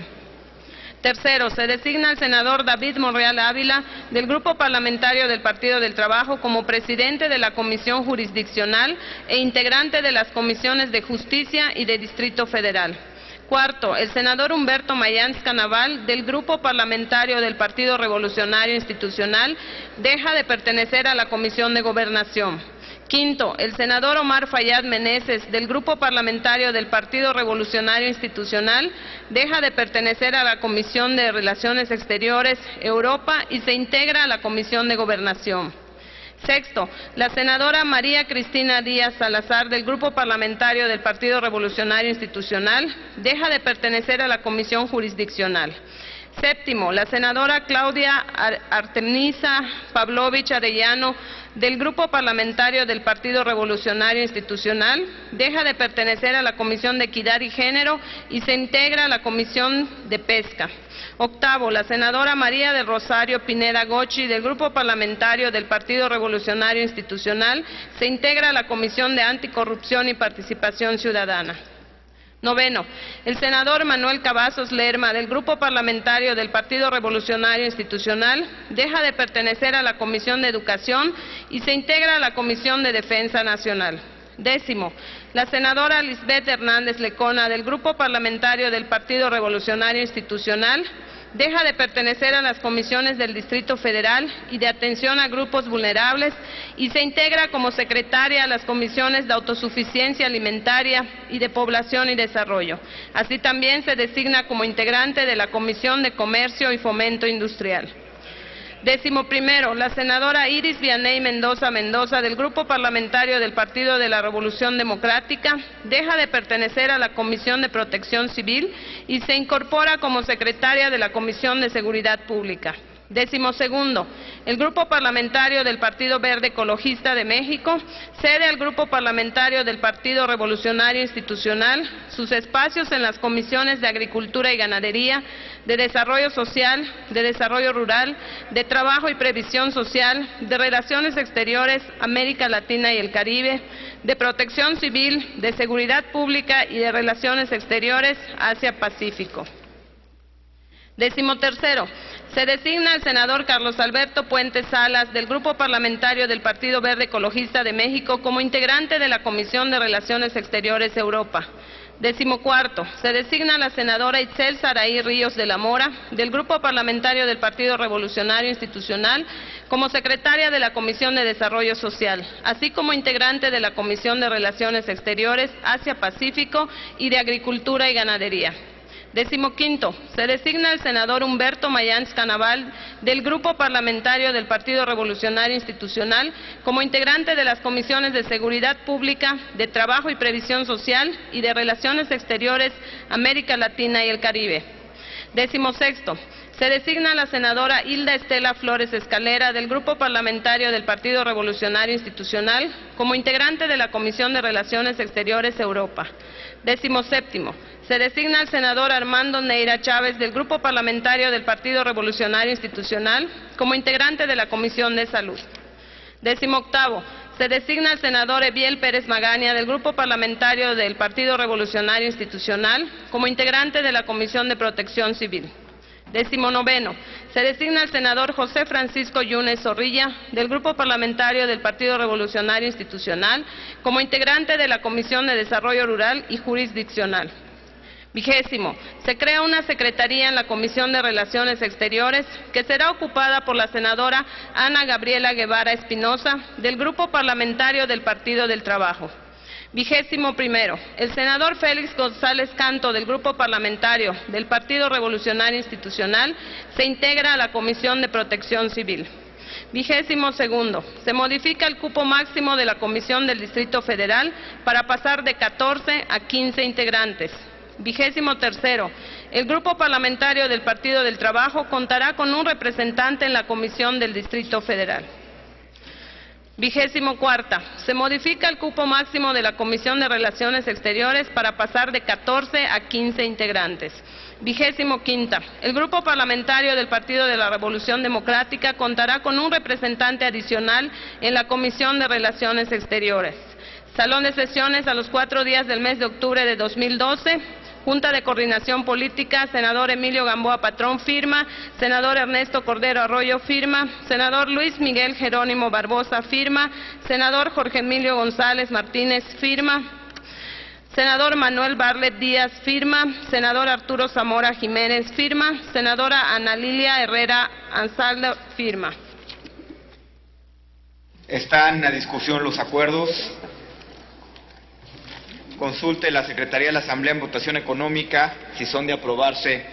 Tercero, se designa al senador David Monreal Ávila del Grupo Parlamentario del Partido del Trabajo como presidente de la Comisión Jurisdiccional e integrante de las comisiones de Justicia y de Distrito Federal. Cuarto, el senador Humberto Mayans Canaval del Grupo Parlamentario del Partido Revolucionario Institucional deja de pertenecer a la Comisión de Gobernación. Quinto, el senador Omar Fayad Meneses del Grupo Parlamentario del Partido Revolucionario Institucional deja de pertenecer a la Comisión de Relaciones Exteriores, Europa y se integra a la Comisión de Gobernación. Sexto, la senadora María Cristina Díaz Salazar del Grupo Parlamentario del Partido Revolucionario Institucional deja de pertenecer a la Comisión Jurisdiccional. Séptimo, la senadora Claudia Artemisa Pavlovich Arellano del Grupo Parlamentario del Partido Revolucionario Institucional deja de pertenecer a la Comisión de Equidad y Género y se integra a la Comisión de Pesca. Octavo, la senadora María del Rosario Pineda Gochi del Grupo Parlamentario del Partido Revolucionario Institucional se integra a la Comisión de Anticorrupción y Participación Ciudadana. Noveno, el senador Manuel Cavazos Lerma del Grupo Parlamentario del Partido Revolucionario Institucional deja de pertenecer a la Comisión de Educación y se integra a la Comisión de Defensa Nacional. Décimo, La senadora Lisbeth Hernández Lecona, del Grupo Parlamentario del Partido Revolucionario Institucional, deja de pertenecer a las comisiones del Distrito Federal y de atención a grupos vulnerables y se integra como secretaria a las comisiones de autosuficiencia alimentaria y de población y desarrollo. Así también se designa como integrante de la Comisión de Comercio y Fomento Industrial. 11º, la senadora Iris Vianey Mendoza Mendoza, del Grupo Parlamentario del Partido de la Revolución Democrática, deja de pertenecer a la Comisión de Protección Civil y se incorpora como secretaria de la Comisión de Seguridad Pública. 12º, el Grupo Parlamentario del Partido Verde Ecologista de México cede al Grupo Parlamentario del Partido Revolucionario Institucional sus espacios en las comisiones de Agricultura y Ganadería, de Desarrollo Social, de Desarrollo Rural, de Trabajo y Previsión Social, de Relaciones Exteriores, América Latina y el Caribe, de Protección Civil, de Seguridad Pública y de Relaciones Exteriores, Asia-Pacífico. 13º, se designa al senador Carlos Alberto Puente Salas, del Grupo Parlamentario del Partido Verde Ecologista de México, como integrante de la Comisión de Relaciones Exteriores Europa. 14º, se designa a la senadora Itzel Saraí Ríos de la Mora, del Grupo Parlamentario del Partido Revolucionario Institucional, como secretaria de la Comisión de Desarrollo Social, así como integrante de la Comisión de Relaciones Exteriores, Asia-Pacífico y de Agricultura y Ganadería. 15º, se designa al senador Humberto Mayans Canaval, del Grupo Parlamentario del Partido Revolucionario Institucional, como integrante de las comisiones de Seguridad Pública, de Trabajo y Previsión Social y de Relaciones Exteriores, América Latina y el Caribe. 16º, se designa a la senadora Hilda Estela Flores Escalera, del Grupo Parlamentario del Partido Revolucionario Institucional, como integrante de la Comisión de Relaciones Exteriores Europa. 17º, se designa al senador Armando Neira Chávez, del Grupo Parlamentario del Partido Revolucionario Institucional, como integrante de la Comisión de Salud. 18º, se designa al senador Eviel Pérez Magaña, del Grupo Parlamentario del Partido Revolucionario Institucional, como integrante de la Comisión de Protección Civil. 19º, se designa al senador José Francisco Yunes Zorrilla, del Grupo Parlamentario del Partido Revolucionario Institucional, como integrante de la Comisión de Desarrollo Rural y Jurisdiccional. 20º, se crea una secretaría en la Comisión de Relaciones Exteriores que será ocupada por la senadora Ana Gabriela Guevara Espinosa, del Grupo Parlamentario del Partido del Trabajo. 21º, el senador Félix González Canto, del Grupo Parlamentario del Partido Revolucionario Institucional, se integra a la Comisión de Protección Civil. 22º, se modifica el cupo máximo de la Comisión del Distrito Federal para pasar de 14 a 15 integrantes. 23º, el Grupo Parlamentario del Partido del Trabajo contará con un representante en la Comisión del Distrito Federal. 24ª, se modifica el cupo máximo de la Comisión de Relaciones Exteriores para pasar de 14 a 15 integrantes. 25ª, el Grupo Parlamentario del Partido de la Revolución Democrática contará con un representante adicional en la Comisión de Relaciones Exteriores. Salón de sesiones a los 4 días del mes de octubre de 2012. Junta de Coordinación Política, senador Emilio Gamboa Patrón, firma, senador Ernesto Cordero Arroyo, firma, senador Luis Miguel Jerónimo Barbosa, firma, senador Jorge Emilio González Martínez, firma, senador Manuel Barlet Díaz, firma, senador Arturo Zamora Jiménez, firma, senadora Ana Lilia Herrera Ansaldo, firma. Están a discusión los acuerdos. Consulte la Secretaría de la Asamblea en votación económica si son de aprobarse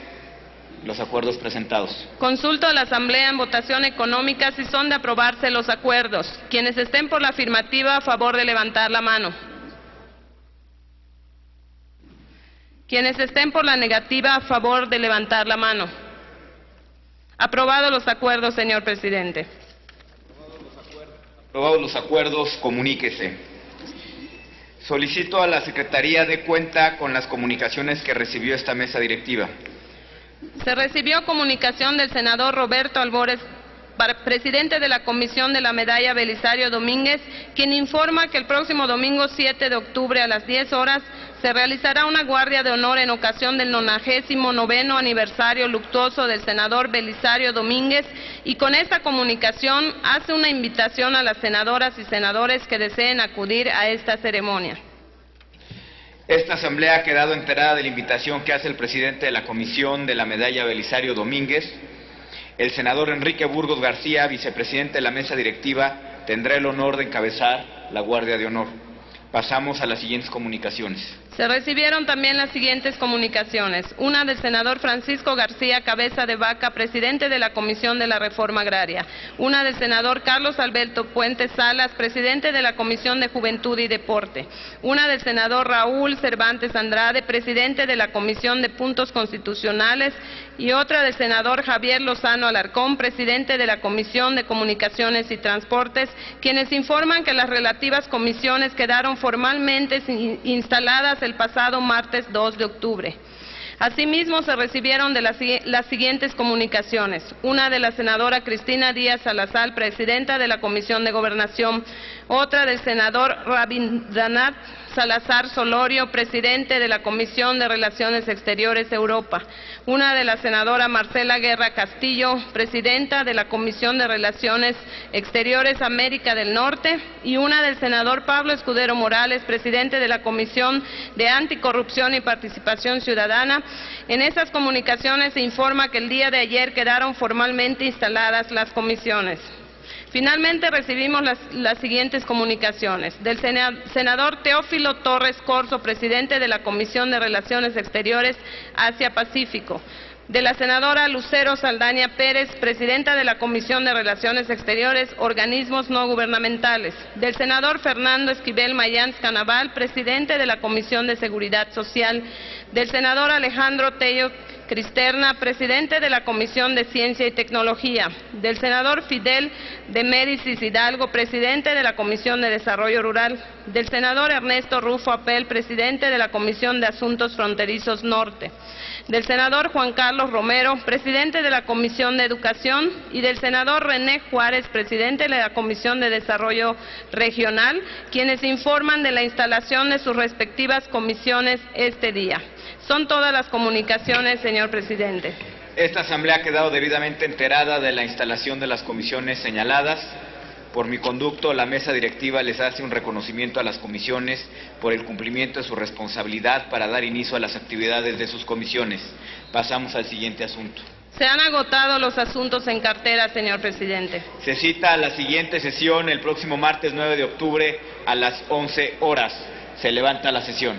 los acuerdos presentados. Consulto a la Asamblea en votación económica si son de aprobarse los acuerdos. Quienes estén por la afirmativa, a favor de levantar la mano. Quienes estén por la negativa, a favor de levantar la mano. Aprobados los acuerdos, señor presidente. Aprobados los acuerdos, comuníquese. Solicito a la Secretaría de cuenta con las comunicaciones que recibió esta mesa directiva. Se recibió comunicación del senador Roberto Albores, presidente de la Comisión de la Medalla Belisario Domínguez, quien informa que el próximo domingo 7 de octubre a las 10 horas se realizará una guardia de honor en ocasión del 99º aniversario luctuoso del senador Belisario Domínguez, y con esta comunicación hace una invitación a las senadoras y senadores que deseen acudir a esta ceremonia. Esta asamblea ha quedado enterada de la invitación que hace el presidente de la Comisión de la Medalla Belisario Domínguez. El senador Enrique Burgos García, vicepresidente de la mesa directiva, tendrá el honor de encabezar la Guardia de Honor. Pasamos a las siguientes comunicaciones. Se recibieron también las siguientes comunicaciones. Una del senador Francisco García Cabeza de Vaca, presidente de la Comisión de la Reforma Agraria. Una del senador Carlos Alberto Puente Salas, presidente de la Comisión de Juventud y Deporte. Una del senador Raúl Cervantes Andrade, presidente de la Comisión de Puntos Constitucionales. Y otra del senador Javier Lozano Alarcón, presidente de la Comisión de Comunicaciones y Transportes, quienes informan que las relativas comisiones quedaron formalmente instaladas el pasado martes 2 de octubre. Asimismo, se recibieron de las siguientes comunicaciones. Una de la senadora Cristina Díaz Salazar, presidenta de la Comisión de Gobernación. Otra del senador Rabindranath Salazar Solorio, presidente de la Comisión de Relaciones Exteriores Europa. Una de la senadora Marcela Guerra Castillo, presidenta de la Comisión de Relaciones Exteriores América del Norte. Y una del senador Pablo Escudero Morales, presidente de la Comisión de Anticorrupción y Participación Ciudadana. En esas comunicaciones se informa que el día de ayer quedaron formalmente instaladas las comisiones. Finalmente recibimos las siguientes comunicaciones. Del senador Teófilo Torres Corzo, presidente de la Comisión de Relaciones Exteriores Asia-Pacífico. De la senadora Lucero Saldaña Pérez, presidenta de la Comisión de Relaciones Exteriores, Organismos No Gubernamentales. Del senador Fernando Esquivel Mayans Canaval, presidente de la Comisión de Seguridad Social. Del senador Alejandro Tello Cristerna, presidente de la Comisión de Ciencia y Tecnología. Del senador Fidel de Médicis Hidalgo, presidente de la Comisión de Desarrollo Rural. Del senador Ernesto Rufo Apel, presidente de la Comisión de Asuntos Fronterizos Norte. Del senador Juan Carlos Romero, presidente de la Comisión de Educación. Y del senador René Juárez, presidente de la Comisión de Desarrollo Regional, quienes informan de la instalación de sus respectivas comisiones este día. Son todas las comunicaciones, señor presidente. Esta asamblea ha quedado debidamente enterada de la instalación de las comisiones señaladas. Por mi conducto, la mesa directiva les hace un reconocimiento a las comisiones por el cumplimiento de su responsabilidad para dar inicio a las actividades de sus comisiones. Pasamos al siguiente asunto. Se han agotado los asuntos en cartera, señor presidente. Se cita la siguiente sesión el próximo martes 9 de octubre a las 11 horas. Se levanta la sesión.